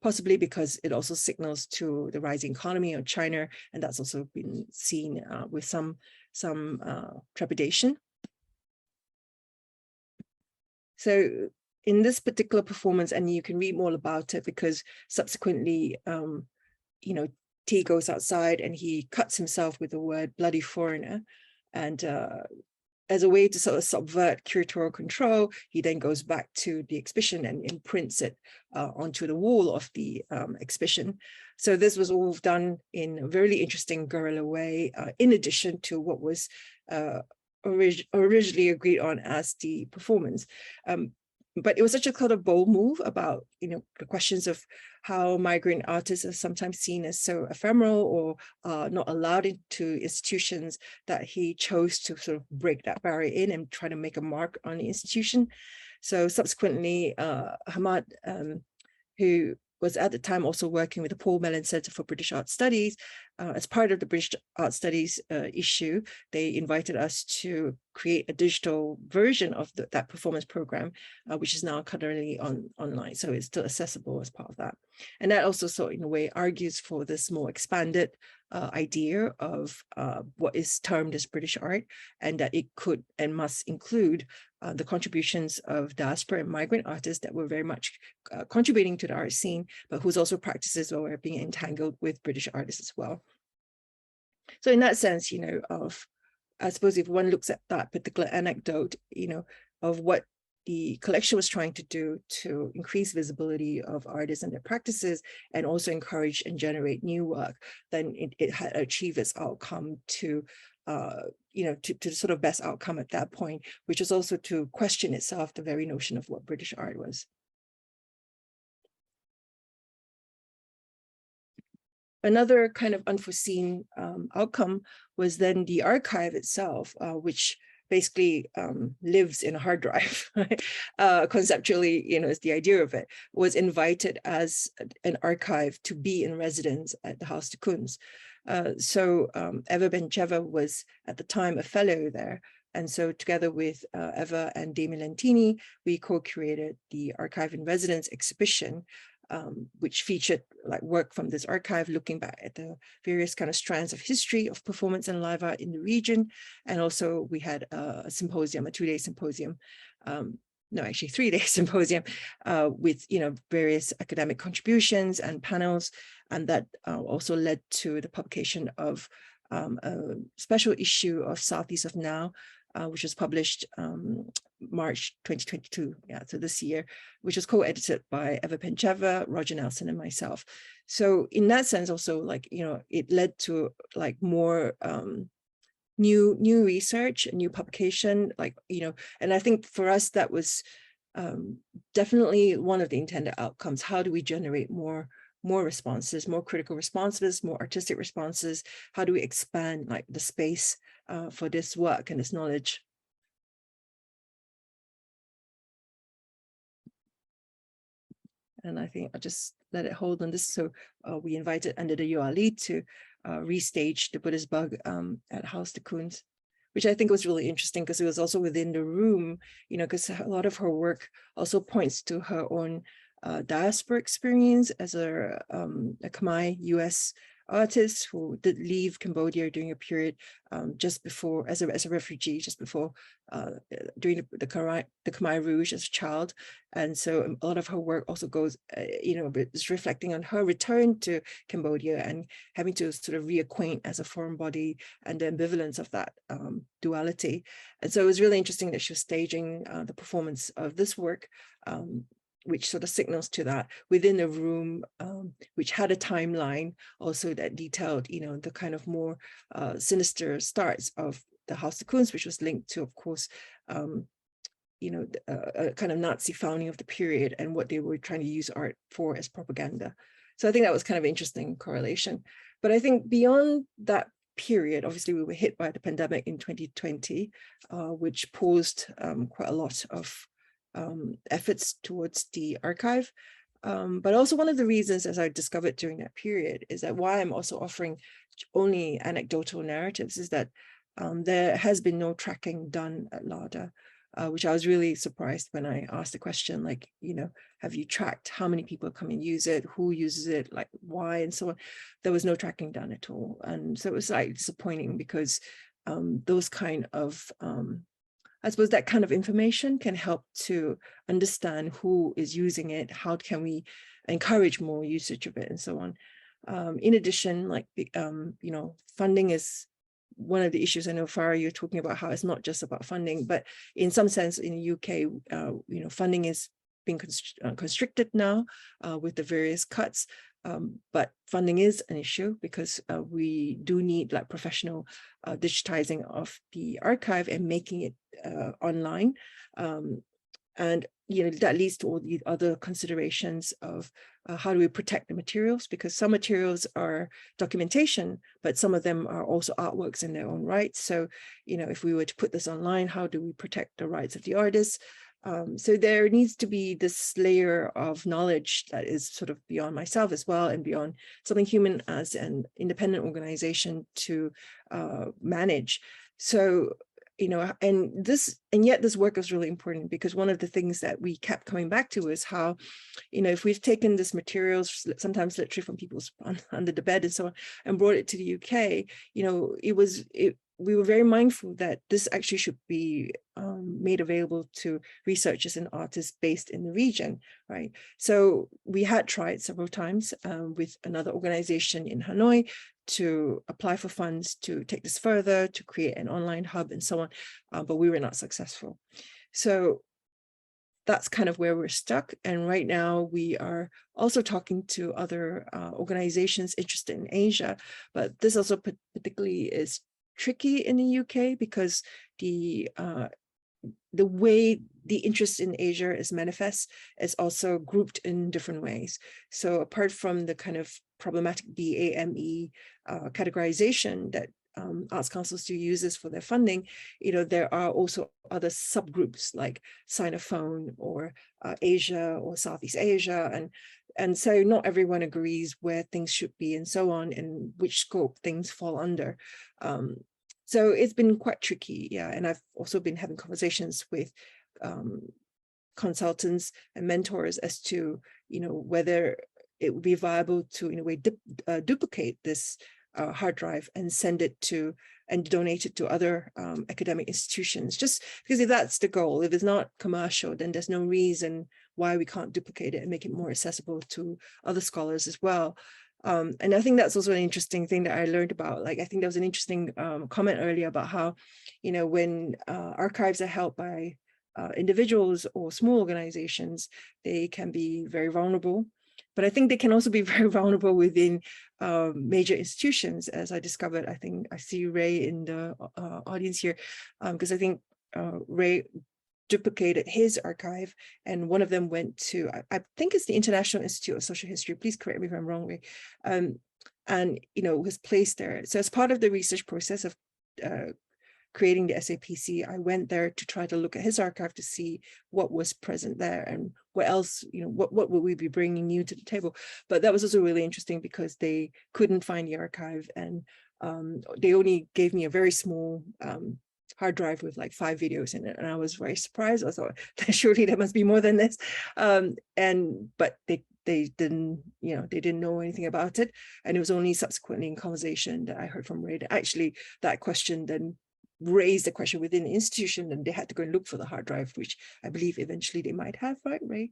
possibly because it also signals to the rising economy of China, and that's also been seen with some trepidation. So in this particular performance, and you can read more about it because subsequently, T goes outside and he cuts himself with the word bloody foreigner. And as a way to sort of subvert curatorial control, he then goes back to the exhibition and imprints it onto the wall of the exhibition. So this was all done in a very interesting guerrilla way, in addition to what was originally agreed on as the performance. But it was such a kind of bold move about, the questions of how migrant artists are sometimes seen as so ephemeral or not allowed into institutions, that he chose to sort of break that barrier in and try to make a mark on the institution. So subsequently, Hamad, who was at the time also working with the Paul Mellon Center for British Art Studies. As part of the British Art Studies issue, they invited us to create a digital version of that performance program, which is now currently online. So it's still accessible as part of that. And that also sort of, in a way, argues for this more expanded idea of what is termed as British art, and that it could and must include the contributions of diaspora and migrant artists that were very much contributing to the art scene, but whose also practices were being entangled with British artists as well. So in that sense, I suppose if one looks at that particular anecdote, of what the collection was trying to do to increase visibility of artists and their practices, and also encourage and generate new work, then it had achieved its outcome to the sort of best outcome at that point, which was also to question itself the very notion of what British art was. Another kind of unforeseen outcome was then the archive itself, which basically lives in a hard drive. Conceptually, is the idea of it, was invited as an archive to be in residence at the Haus der Kunst. So Eva Bencheva was at the time a fellow there. And so together with Eva and Damien Lentini, we co-created the Archive in Residence exhibition, which featured work from this archive, looking back at the various kind of strands of history of performance and live art in the region. And also we had a symposium, a 2-day symposium, no, actually 3-day symposium with, various academic contributions and panels. And that also led to the publication of a special issue of Southeast of Now, which was published March 2022, so this year, which was co-edited by Eva Bencheva, Roger Nelson, and myself. So in that sense, also, it led to more new research, new publication, and I think for us that was definitely one of the intended outcomes. How do we generate more responses, more critical responses, more artistic responses? How do we expand the space for this work and this knowledge? And I think I'll just let it hold on this. So we invited Under the URL to restage the Buddhist Bug at Haus der Kunst, which I think was really interesting because it was also within the room, because a lot of her work also points to her own diaspora experience as a Khmer US artist who did leave Cambodia during a period just before, as a refugee, just before during the Khmer Rouge as a child. And so a lot of her work also goes, is reflecting on her return to Cambodia and having to sort of reacquaint as a foreign body and the ambivalence of that duality. And so it was really interesting that she was staging the performance of this work, which sort of signals to that within a room, which had a timeline also that detailed, the kind of more sinister starts of the Haus der Kunst, which was linked to, of course, a kind of Nazi founding of the period and what they were trying to use art for as propaganda. So I think that was kind of interesting correlation. But I think beyond that period, obviously we were hit by the pandemic in 2020, which paused quite a lot of efforts towards the archive. But also one of the reasons, as I discovered during that period, is that why I'm also offering only anecdotal narratives is that there has been no tracking done at LADA, which I was really surprised when I asked the question, have you tracked how many people come and use it, who uses it, why, and so on. There was no tracking done at all. And so it was disappointing because those kind of I suppose that kind of information can help to understand who is using it, how can we encourage more usage of it, and so on. In addition, funding is one of the issues. I know, Farah, you're talking about how it's not just about funding, but in some sense in the UK, funding is being constricted now with the various cuts. But funding is an issue because we do need professional digitizing of the archive and making it online. And that leads to all the other considerations of how do we protect the materials, because some materials are documentation, but some of them are also artworks in their own right. So, if we were to put this online, how do we protect the rights of the artists? So there needs to be this layer of knowledge that is sort of beyond myself as well, and beyond Something Human as an independent organization to manage. So, and yet this work is really important, because one of the things that we kept coming back to is how, if we've taken this materials, sometimes literally from people's under the bed and so on, and brought it to the UK, we were very mindful that this actually should be made available to researchers and artists based in the region, right? So we had tried several times with another organization in Hanoi to apply for funds to take this further, to create an online hub and so on, but we were not successful. So that's kind of where we're stuck. And right now we are also talking to other organizations interested in Asia, but this also particularly is tricky in the UK, because the way the interest in Asia is manifest is also grouped in different ways. So apart from the kind of problematic BAME categorization that Arts Council still uses for their funding, there are also other subgroups like Sinophone or Asia or Southeast Asia, and so not everyone agrees where things should be and so on, and which scope things fall under. So it's been quite tricky, yeah. And I've also been having conversations with consultants and mentors as to, whether it would be viable to, in a way, duplicate this hard drive and send it to and donate it to other academic institutions, just because if that's the goal, if it's not commercial, then there's no reason why we can't duplicate it and make it more accessible to other scholars as well. And I think that's also an interesting thing that I learned about. Like, I think there was an interesting comment earlier about how, when archives are held by individuals or small organizations, they can be very vulnerable. But I think they can also be very vulnerable within major institutions, as I discovered. I think I see Ray in the audience here, because I think Ray duplicated his archive, and one of them went to, I think it's the International Institute of Social History, please correct me if I'm wrong, Ray, and was placed there. So as part of the research process of creating the SAPC, I went there to try to look at his archive to see what was present there and what else, what would we be bringing new to the table. But that was also really interesting because they couldn't find the archive, and they only gave me a very small hard drive with like 5 videos in it, and I was very surprised. I thought, surely there must be more than this, but they didn't, they didn't know anything about it. And it was only subsequently in conversation that I heard from Ray that actually that question then raised the question within the institution, and they had to go and look for the hard drive, which I believe eventually they might have, right, Ray?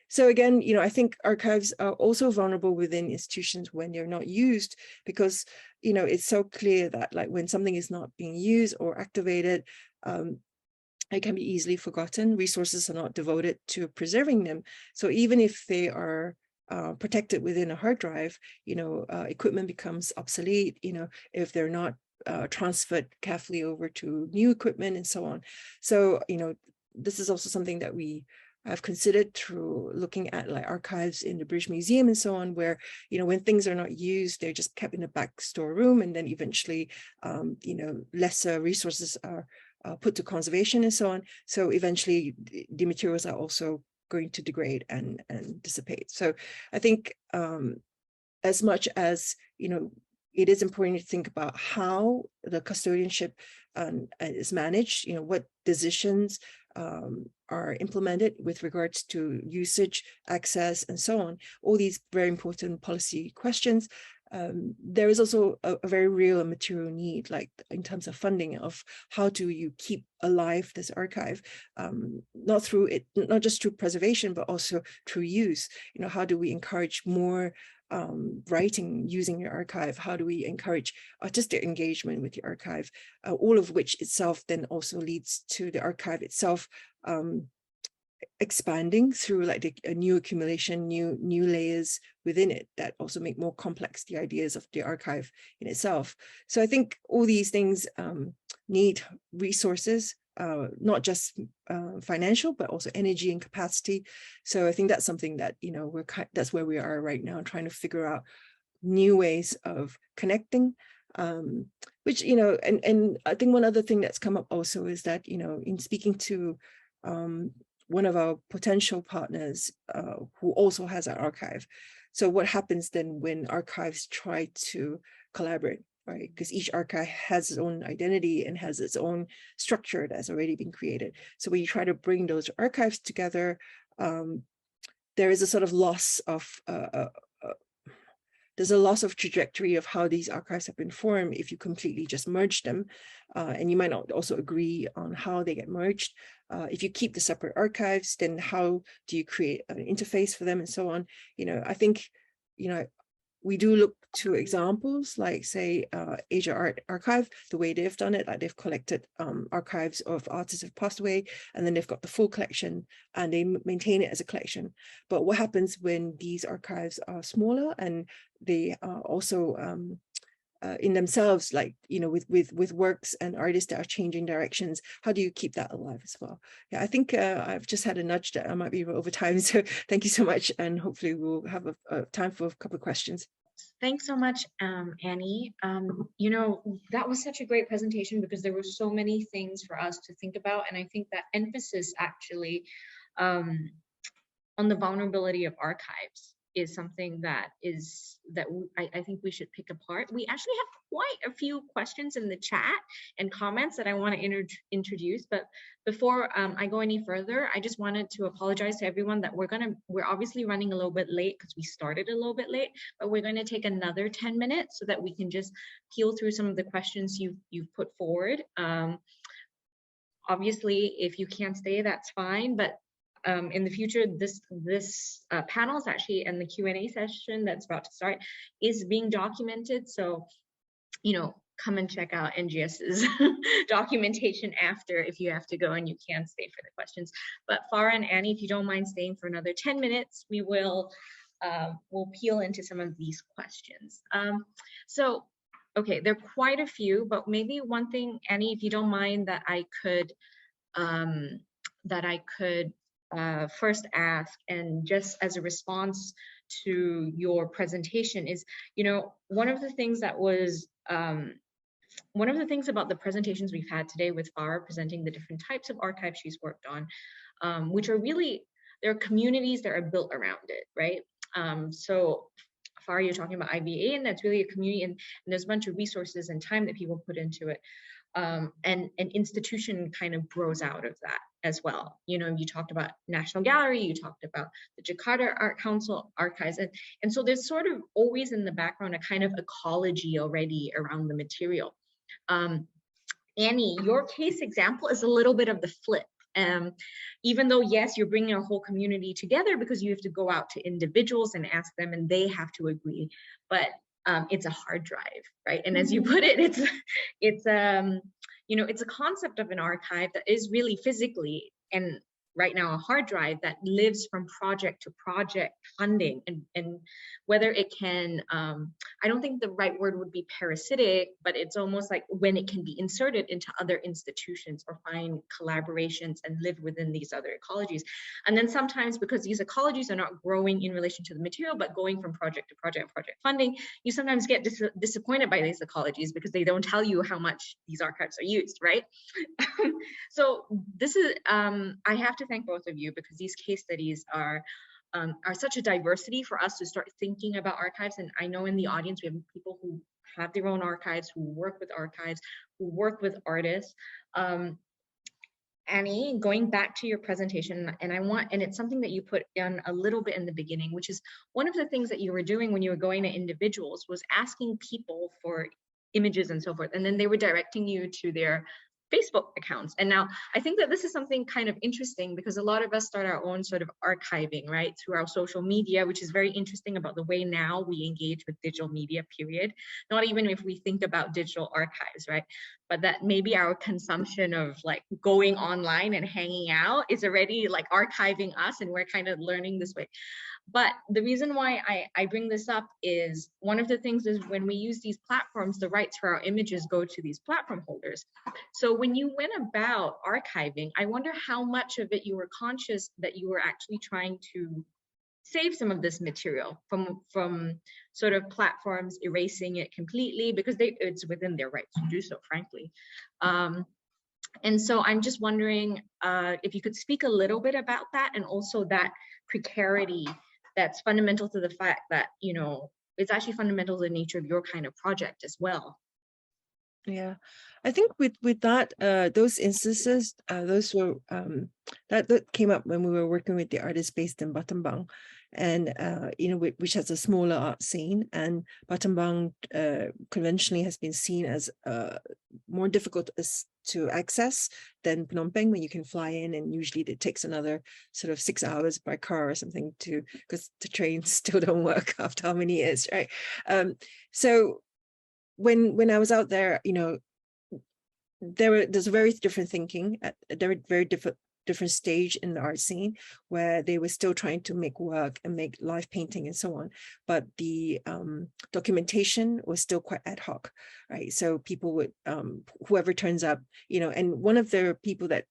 So again, I think archives are also vulnerable within institutions when they're not used, because it's so clear that like when something is not being used or activated, it can be easily forgotten. Resources are not devoted to preserving them. So even if they are protected within a hard drive, equipment becomes obsolete, if they're not transferred carefully over to new equipment and so on. So, this is also something that we have considered through looking at like archives in the British Museum and so on, where, when things are not used, they're just kept in the back storeroom, and then eventually, lesser resources are put to conservation and so on. So eventually the materials are also going to degrade and dissipate. So I think as much as, it is important to think about how the custodianship is managed, what decisions are implemented with regards to usage, access, and so on. All these very important policy questions. There is also a very real and material need, like in terms of funding, of how do you keep alive this archive, not just through preservation, but also through use. How do we encourage more writing using your archive? How do we encourage artistic engagement with the archive? All of which itself then also leads to the archive itself expanding through like a new accumulation, new layers within it that also make more complex the ideas of the archive in itself. So I think all these things need resources, not just financial, but also energy and capacity. So I think that's something that, that's where we are right now, trying to figure out new ways of connecting, which, and I think one other thing that's come up also is that, in speaking to one of our potential partners who also has an archive. So what happens then when archives try to collaborate, right? Because each archive has its own identity and has its own structure that's already been created. So when you try to bring those archives together, there is a sort of loss of there's a loss of trajectory of how these archives have been formed if you completely just merge them. And you might not also agree on how they get merged. If you keep the separate archives, then how do you create an interface for them and so on? I think, we do look to examples like, say, Asia Art Archive, the way they've done it, like they've collected archives of artists who've passed away, and then they've got the full collection and they maintain it as a collection. But what happens when these archives are smaller and they are also in themselves, like, with works and artists that are changing directions? How do you keep that alive as well? Yeah, I think I've just had a nudge that I might be over time. So thank you so much. And hopefully we'll have a time for a couple of questions. Thanks so much, Annie. That was such a great presentation because there were so many things for us to think about. And I think that emphasis actually on the vulnerability of archives is something that I think we should pick apart. We actually have quite a few questions in the chat and comments that I want to introduce, but before I go any further, I just wanted to apologize to everyone that we're obviously running a little bit late because we started a little bit late, but we're going to take another 10 minutes so that we can just peel through some of the questions you've put forward. Obviously, if you can't stay, that's fine, but in the future, this panel is actually, and the Q&A session that's about to start is being documented. So, come and check out NGS's documentation after if you have to go and you can't stay for the questions. But Farah and Annie, if you don't mind staying for another 10 minutes, we will we'll peel into some of these questions. So, okay, there are quite a few, but maybe one thing, Annie, if you don't mind, that I could first ask, and just as a response to your presentation is, one of the things about the presentations we've had today with Farah presenting the different types of archives she's worked on, which are really, there are communities that are built around it, right? So Farah, you're talking about IVA, and that's really a community, and there's a bunch of resources and time that people put into it. And an institution kind of grows out of that as well. You talked about National Gallery, you talked about the Jakarta Art Council archives, and so there's sort of always in the background a kind of ecology already around the material. Annie, your case example is a little bit of the flip. Even though, yes, you're bringing a whole community together because you have to go out to individuals and ask them and they have to agree, but it's a hard drive, right? And as you put it, it's a concept of an archive that is really physically, and right now a hard drive that lives from project to project funding, and whether it can, I don't think the right word would be parasitic, but it's almost like when it can be inserted into other institutions or find collaborations and live within these other ecologies. And then sometimes, because these ecologies are not growing in relation to the material, but going from project to project and project funding, you sometimes get disappointed by these ecologies because they don't tell you how much these archives are used, right? So this is, I have to thank both of you because these case studies are such a diversity for us to start thinking about archives. And I know in the audience, we have people who have their own archives, who work with archives, who work with artists. Annie, going back to your presentation, and it's something that you put in a little bit in the beginning, which is one of the things that you were doing when you were going to individuals was asking people for images and so forth. And then they were directing you to their Facebook accounts. And now I think that this is something kind of interesting because a lot of us start our own sort of archiving, right, through our social media, which is very interesting about the way now we engage with digital media, period. Not even if we think about digital archives, right? But that maybe our consumption of like going online and hanging out is already like archiving us, and we're kind of learning this way. But the reason why I bring this up is one of the things is when we use these platforms, the rights for our images go to these platform holders. So when you went about archiving, I wonder how much of it you were conscious that you were actually trying to save some of this material from sort of platforms erasing it completely, because it's within their rights to do so, frankly. And so I'm just wondering if you could speak a little bit about that, and also that precarity that's fundamental to the fact that, you know, it's actually fundamental to the nature of your kind of project as well. Yeah, I think with that, those instances, those were that came up when we were working with the artists based in Battambang, and you know, which has a smaller art scene, and Battambang conventionally has been seen as more difficult to access than Phnom Penh, when you can fly in, and usually it takes another sort of 6 hours by car or something because the trains still don't work after how many years, right? So when I was out there, you know, there's a very different thinking at a very different stage in the art scene, where they were still trying to make work and make live painting and so on, but the documentation was still quite ad hoc, right? So people would whoever turns up, you know, and one of the people that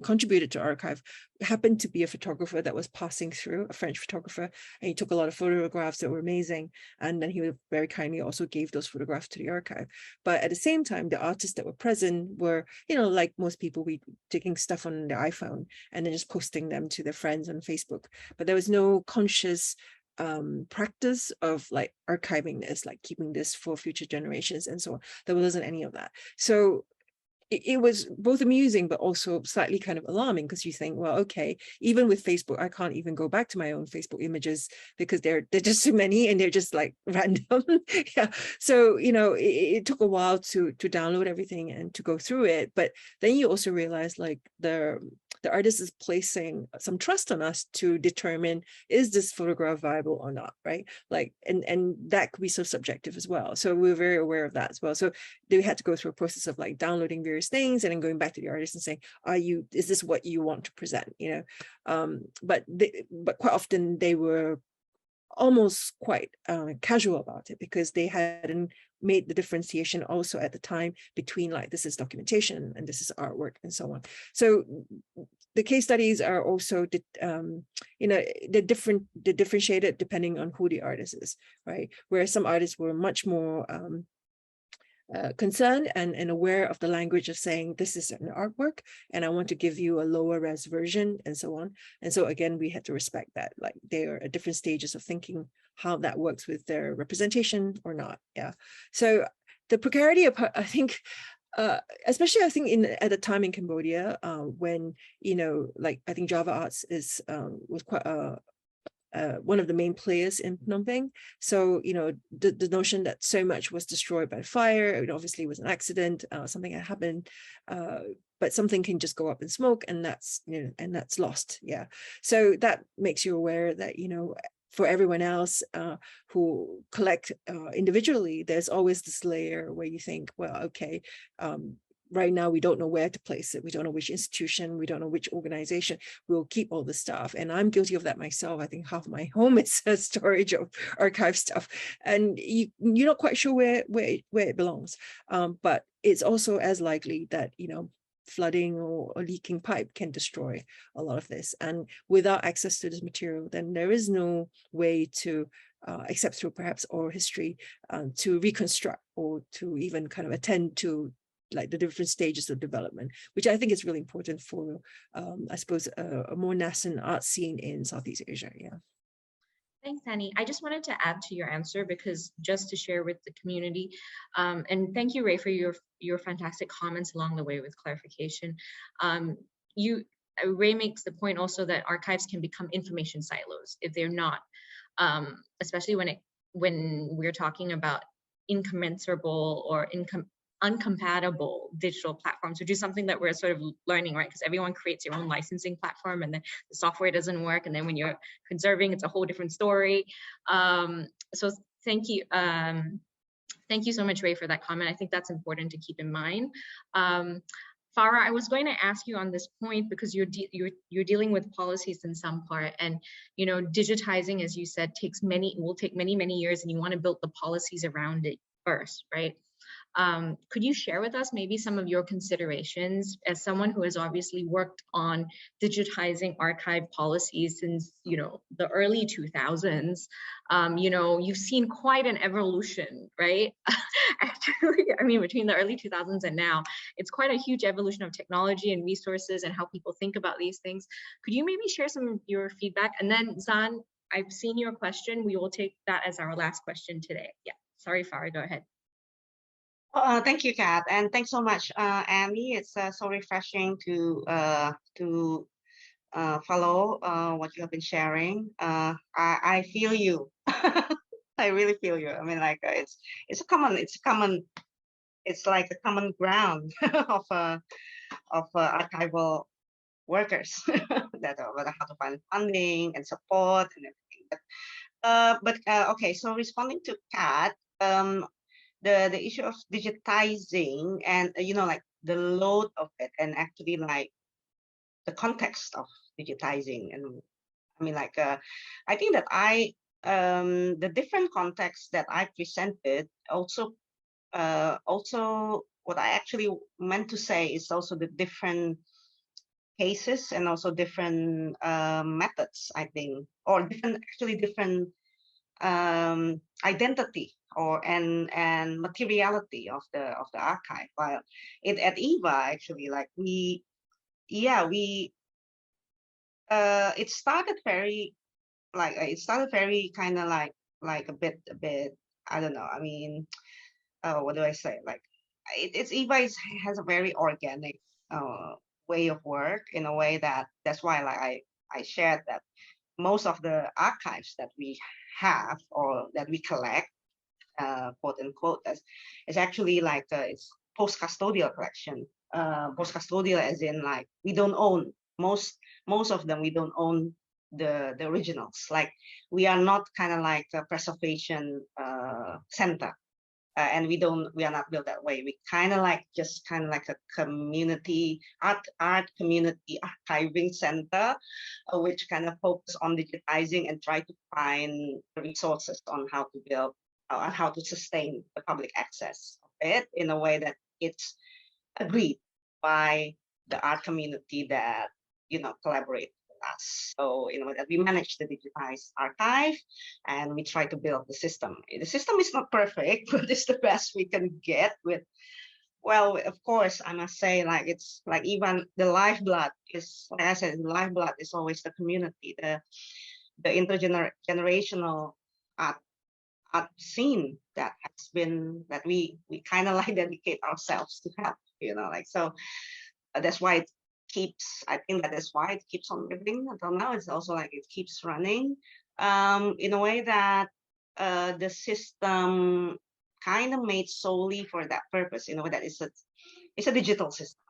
contributed to archive happened to be a photographer that was passing through, a French photographer, and he took a lot of photographs that were amazing, and then he very kindly also gave those photographs to the archive. But at the same time, the artists that were present were, you know, like most people, we taking stuff on their iPhone and then just posting them to their friends on Facebook, but there was no conscious practice of like archiving this, like keeping this for future generations and so on. There wasn't any of that. So it was both amusing, but also slightly kind of alarming, because you think, well, okay, even with Facebook, I can't even go back to my own Facebook images because they're just so many and they're just like random. Yeah. So, you know, it took a while to download everything and to go through it. But then you also realize like the artist is placing some trust on us to determine, is this photograph viable or not, right? Like, and that could be so subjective as well. So we're very aware of that as well. So they had to go through a process of like downloading various things and then going back to the artist and saying, is this what you want to present, you know? But quite often they were almost quite casual about it, because they hadn't made the differentiation also at the time between like, this is documentation and this is artwork and so on. So the case studies are also, you know, they're differentiated depending on who the artist is, right? Where some artists were much more concerned and aware of the language of saying, this is an artwork and I want to give you a lower res version and so on. And so again, we had to respect that, like they are at different stages of thinking how that works with their representation or not. Yeah. So the precarity of, I think, especially I think at the time in Cambodia, when, you know, like I think Java Arts was quite one of the main players in Phnom Penh. So, you know, the notion that so much was destroyed by fire, it obviously was an accident, something had happened, but something can just go up in smoke and that's, you know, and that's lost. Yeah. So that makes you aware that, you know, for everyone else who collect individually, there's always this layer where you think, well, okay, right now we don't know where to place it. We don't know which institution, we don't know which organization will keep all the stuff. And I'm guilty of that myself. I think half my home is a storage of archive stuff. And you're not quite sure where it belongs. But it's also as likely that, you know, flooding or a leaking pipe can destroy a lot of this. And without access to this material, then there is no way to, except through perhaps oral history, to reconstruct or to even kind of attend to like the different stages of development, which I think is really important for, I suppose, a more nascent art scene in Southeast Asia. Yeah. Thanks, Annie. I just wanted to add to your answer, because just to share with the community, and thank you, Ray, for your fantastic comments along the way with clarification. Ray makes the point also that archives can become information silos if they're not, especially when we're talking about incommensurable or uncompatible digital platforms, which is something that we're sort of learning, right? Because everyone creates their own licensing platform and then the software doesn't work. And then when you're conserving, it's a whole different story. So thank you. Thank you so much, Ray, for that comment. I think that's important to keep in mind. Farah, I was going to ask you on this point, because you're dealing with policies in some part, and you know, digitizing, as you said, will take many years, and you want to build the policies around it first, right? Could you share with us maybe some of your considerations as someone who has obviously worked on digitizing archive policies since, the early 2000s? You've seen quite an evolution, right? Actually, I mean, between the early 2000s and now, it's quite a huge evolution of technology and resources and how people think about these things. Could you maybe share some of your feedback? And then Zan, I've seen your question. We will take that as our last question today. Yeah, sorry, Farah, go ahead. Thank you, Kat, and thanks so much, Annie. It's so refreshing to follow what you have been sharing. I feel you. I really feel you. I mean, like it's like a common ground of archival workers that are how to find funding and support and everything. Okay, so responding to Kat, the issue of digitizing and like the load of it, and actually like the context of digitizing, and I mean like I think that the different contexts that I presented also what I actually meant to say is also the different cases and also different methods, I think, or different identity and materiality of the archive. While at EVA actually, like it started very kind of like a bit I don't know. I mean, what do I say? Like it's EVA has a very organic way of work, in a way that's why like I shared that most of the archives that we have or that we collect, quote unquote, is actually like it's post-custodial collection. Post-custodial as in like we don't own most of them. We don't own the originals. Like we are not kind of like a preservation center. And we are not built that way. We kind of like a community art community archiving center, which kind of focus on digitizing and try to find resources on how to build and how to sustain the public access of it in a way that it's agreed by the art community that collaborate with us. So that we manage the digitized archive, and we try to build the system. The system is not perfect, but it's the best we can get with. Well, of course, I must say, like it's like even the lifeblood is, like I said, the lifeblood is always the community, the intergenerational art scene that has been that we kind of like dedicate ourselves to help. Like so. That's why it keeps. I think that is why it keeps on living until now. It's also like it keeps running in a way that the system kind of made solely for that purpose. That it's a digital system,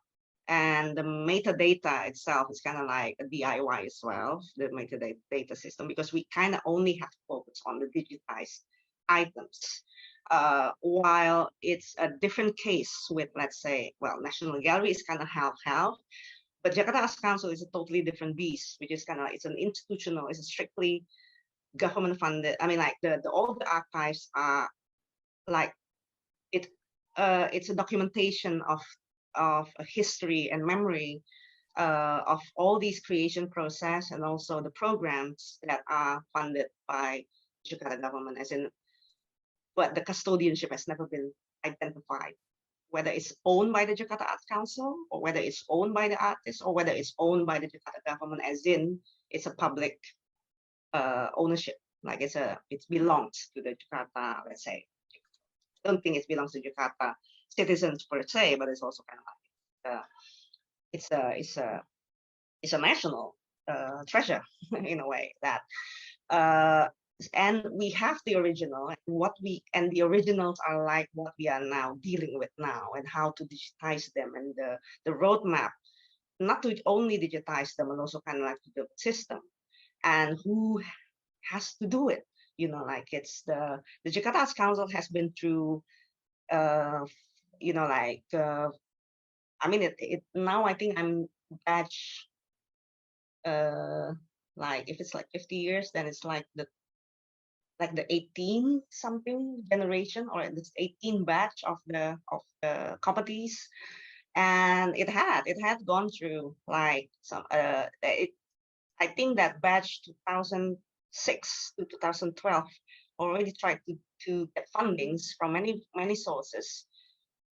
and the metadata itself is kind of like a DIY as well, the metadata system, because we kind of only have to focus on the digitized items. While it's a different case with, let's say, well, National Gallery is kind of half-half, but Jakarta Arts Council is a totally different beast, which is kind of, it's an institutional, it's a strictly government funded. I mean, like all the archives are like it's a documentation of a history and memory of all these creation process, and also the programs that are funded by Jakarta government, as in. But the custodianship has never been identified, whether it's owned by the Jakarta Arts Council, or whether it's owned by the artists, or whether it's owned by the Jakarta government, as in it's a public ownership. Like it belongs to the Jakarta, let's say. I don't think it belongs to Jakarta citizens per se, but it's also kind of like it's a national treasure in a way that. And we have the original, and the originals are like what we are now dealing with now, and how to digitize them, and the roadmap, not to only digitize them, but also kind of like to build a system, and who has to do it. Like it's the Jakarta Arts Council has been through, I mean, it now I think I'm batch, like if it's like 50 years, then it's like the like the 18 something generation or this 18 batch of the companies, and it had gone through like some I think that batch 2006 to 2012 already tried to get fundings from many sources.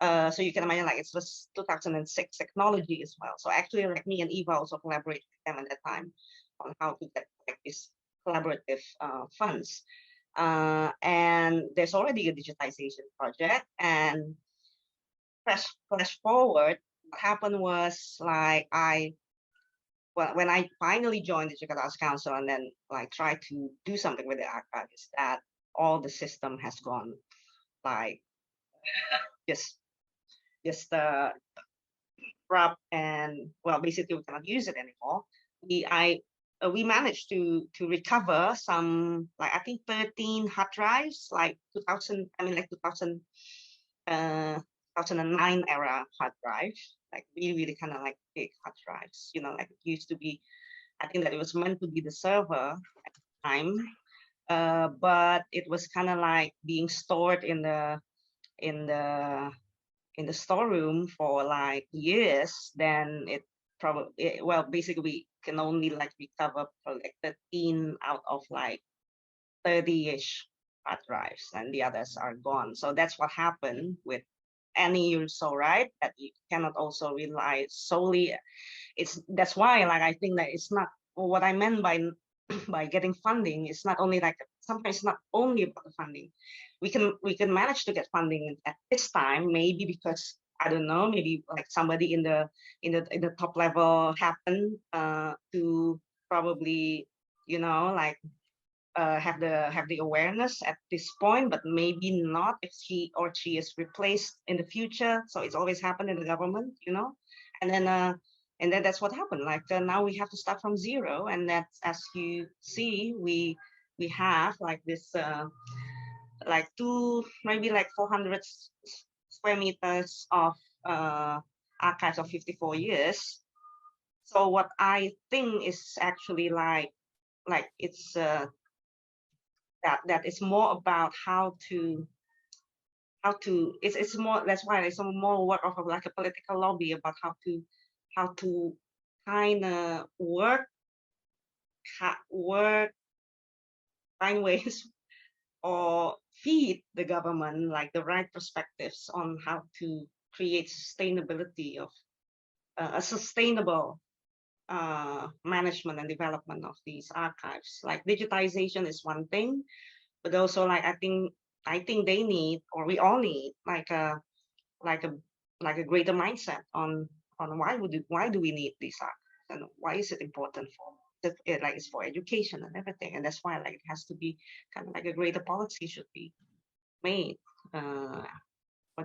So you can imagine, like, it was 2006 technology as well. So actually, like, me and Eva also collaborated with them at that time on how to get like these collaborative funds. And there's already a digitization project. And flash forward, what happened was, like, when I finally joined the Jakarta Arts Council and then like tried to do something with the archive, is that all the system has gone like just corrupt, and well, basically we cannot use it anymore. We managed to recover some, like, I think 13 hard drives, like 2000, I mean like 2009 era hard drive, like really kind of like big hard drives, you know, like it used to be, I think that it was meant to be the server at the time, but it was kind of like being stored in the storeroom for like years. Then it probably, well, basically we can only like recover like 13 out of like 30-ish hard drives, and the others are gone. So that's what happened with any USO, right? That you cannot also rely solely. That's why, like, I think that it's not what I meant by getting funding. It's not only like, sometimes it's not only about the funding. We can manage to get funding at this time, maybe because, I don't know, maybe like somebody in the top level happened to probably, you know, like have the awareness at this point, but maybe not if he or she is replaced in the future. So it's always happened in the government, you know. And then that's what happened. Like now we have to start from zero, and that's, as you see, we have like this like maybe like 400 square meters of archives of 54 years. So what I think is actually like it's that it's more about how to it's more, that's why it's more work of like a political lobby about how to kind of find ways or feed the government like the right perspectives on how to create sustainability of a sustainable management and development of these archives. Like digitization is one thing, but also like I think they need, or we all need, like a greater mindset on why do we need these archives, and why is it important for it, like it's for education and everything. And that's why like it has to be kind of like a greater policy should be made for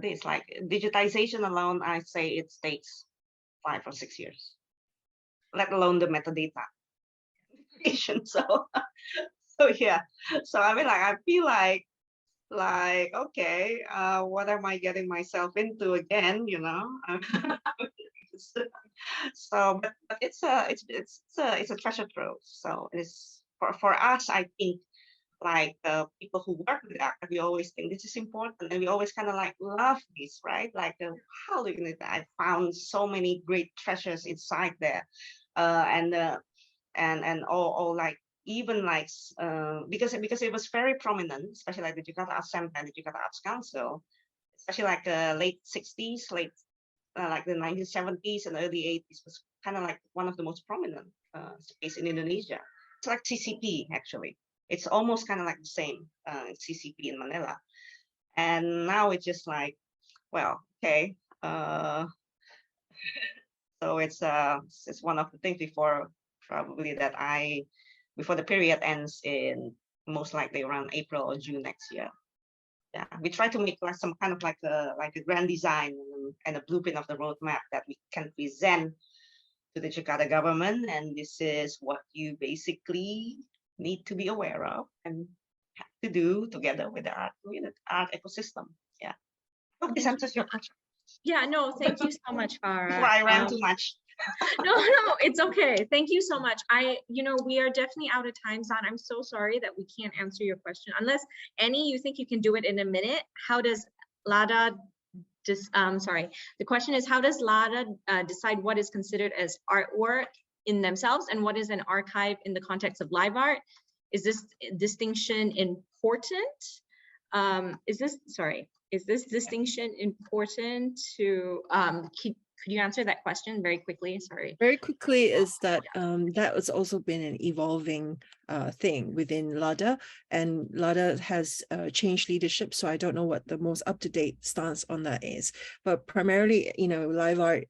this. Like digitization alone, I say it takes 5 or 6 years, let alone the metadata creation. So yeah, so I mean, like I feel like okay, what am I getting myself into again, you know? So but it's a treasure trove. So it's for us, I think, like people who work with that, we always think this is important, and we always kind of like love this, right? Like how do you know that I found so many great treasures inside there, and all like, even like because it was very prominent, especially like the Jakarta Arts Center and the Jakarta Arts Council, especially like late 60s, like the 1970s and early 80s, was kind of like one of the most prominent space in Indonesia. It's like CCP actually. It's almost kind of like the same CCP in Manila. And now it's just like, well, okay. So it's one of the things before probably that before the period ends in most likely around April or June next year. Yeah, we try to make like some kind of like a grand design and a blueprint of the roadmap that we can present to the Jakarta government. And this is what you basically need to be aware of and have to do together with the art ecosystem. Yeah. I hope this answers your question. Yeah, no, thank you so much, Farah. Before I ran too much. No, it's okay. Thank you so much. We are definitely out of time, Zan. I'm so sorry that we can't answer your question. Unless, Annie, you think you can do it in a minute? How does LADA the question is, how does LADA decide what is considered as artwork in themselves and what is an archive in the context of live art? Is this distinction important? Is this distinction important to could you answer that question very quickly? Sorry. Very quickly is that that has also been an evolving thing within LADA, and LADA has changed leadership, so I don't know what the most up-to-date stance on that is. But primarily, live art,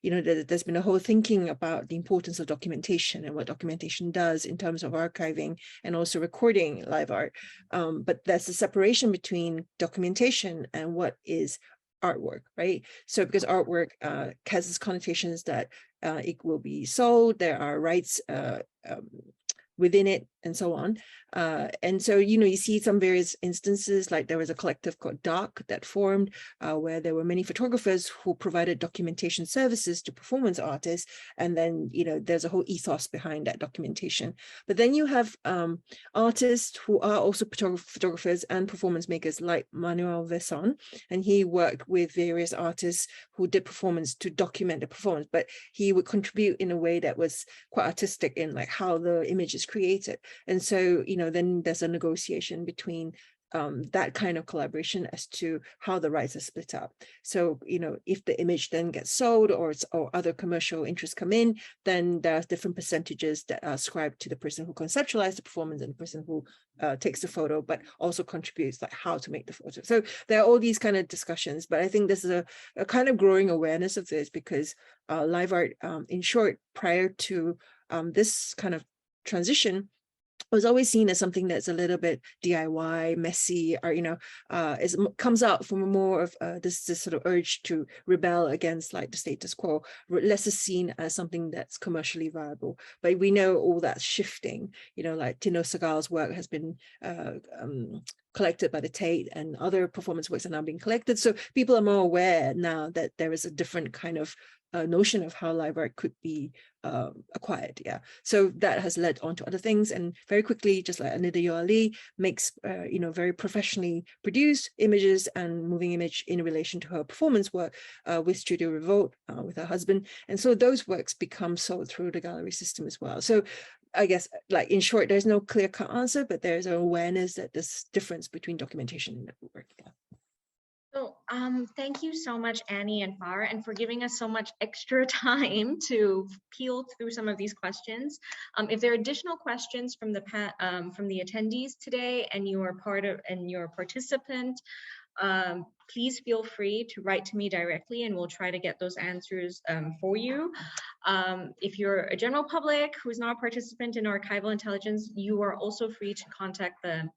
there's been a whole thinking about the importance of documentation and what documentation does in terms of archiving and also recording live art. But there's a separation between documentation and what is artwork, right? So because artwork has its connotations that it will be sold, there are rights within it and so on. And so, you see some various instances, like there was a collective called DARK that formed where there were many photographers who provided documentation services to performance artists. And then, there's a whole ethos behind that documentation. But then you have artists who are also photographers and performance makers, like Manuel Vesson, and he worked with various artists who did performance to document the performance, but he would contribute in a way that was quite artistic in like how the image is created. And so, then there's a negotiation between that kind of collaboration as to how the rights are split up. So, if the image then gets sold or other commercial interests come in, then there are different percentages that are ascribed to the person who conceptualized the performance and the person who takes the photo, but also contributes like how to make the photo. So there are all these kind of discussions, but I think this is a kind of growing awareness of this, because live art, in short, prior to this kind of transition, was always seen as something that's a little bit DIY, messy, or it comes out from more of this sort of urge to rebel against like the status quo, less is seen as something that's commercially viable. But we know all that's shifting. Like Tino Segal's work has been collected by the Tate, and other performance works are now being collected. So people are more aware now that there is a different kind of notion of how live art could be acquired. Yeah, so that has led on to other things, and very quickly, just like Anida Yoali makes very professionally produced images and moving image in relation to her performance work with Studio Revolt with her husband, and so those works become sold through the gallery system as well. So I guess, like, in short, there's no clear-cut answer, but there's an awareness that there's difference between documentation and work. Yeah. So thank you so much, Annie and Far, and for giving us so much extra time to peel through some of these questions. If there are additional questions from the attendees today, and you're a participant, please feel free to write to me directly, and we'll try to get those answers for you. If you're a general public who's not a participant in Archival Intelligence, you are also free to contact the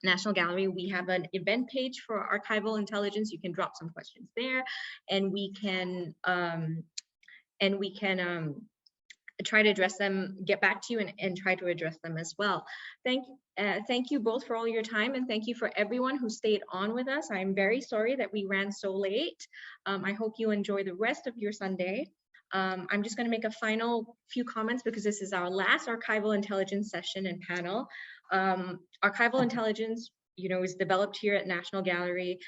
National Gallery. We have an event page for Archival Intelligence. You can drop some questions there, and we can try to address them, get back to you, and try to address them as well. Thank you both for all your time, and thank you for everyone who stayed on with us. I'm very sorry that we ran so late. I hope you enjoy the rest of your Sunday. I'm just going to make a final few comments, because this is our last Archival Intelligence session and panel. Archival Intelligence, is developed here at National Gallery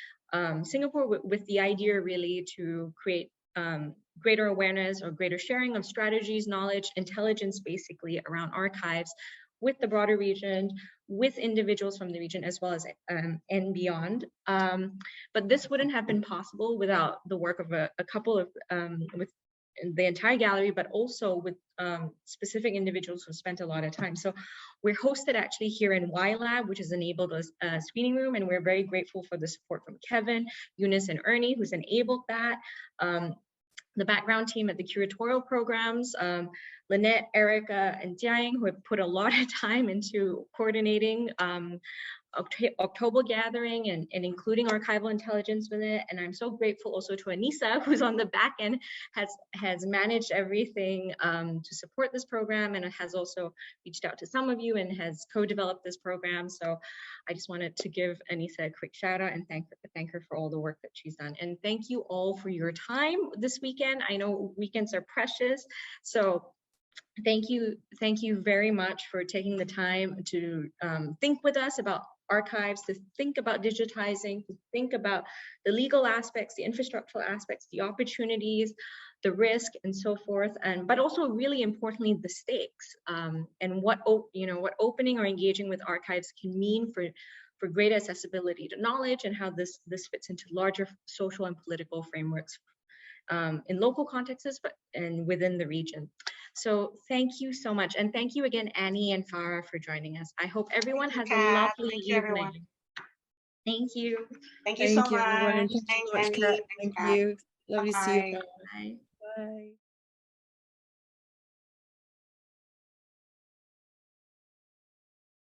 Singapore with the idea really to create greater awareness or greater sharing of strategies, knowledge, intelligence, basically around archives with the broader region, with individuals from the region as well as and beyond. But this wouldn't have been possible without the work of a couple of with the entire gallery, but also with specific individuals who spent a lot of time. So we're hosted actually here in YLab, which has enabled us a screening room, and we're very grateful for the support from Kevin, Eunice, and Ernie, who's enabled that. The background team at the curatorial programs, Lynette, Erica, and Jiang, who have put a lot of time into coordinating October gathering and including archival intelligence with it. And I'm so grateful also to Anissa, who's on the back end, has managed everything to support this program, and has also reached out to some of you and has co-developed this program. So I just wanted to give Anissa a quick shout out and thank her for all the work that she's done. And thank you all for your time this weekend. I know weekends are precious, so thank you very much for taking the time to think with us about archives, to think about digitizing, to think about the legal aspects, the infrastructural aspects, the opportunities, the risk, and so forth, and but also really importantly the stakes, and what opening or engaging with archives can mean for greater accessibility to knowledge, and how this fits into larger social and political frameworks in local contexts and within the region. So thank you so much. And thank you again, Annie and Farah, for joining us. I hope everyone has a lovely evening. Thank you. Thank you so Thank you, everyone. much. Thanks so Thanks, much, Annie. Kat. Thanks, Thank Kat. you. Lovely to see you. Bye. Bye. Bye.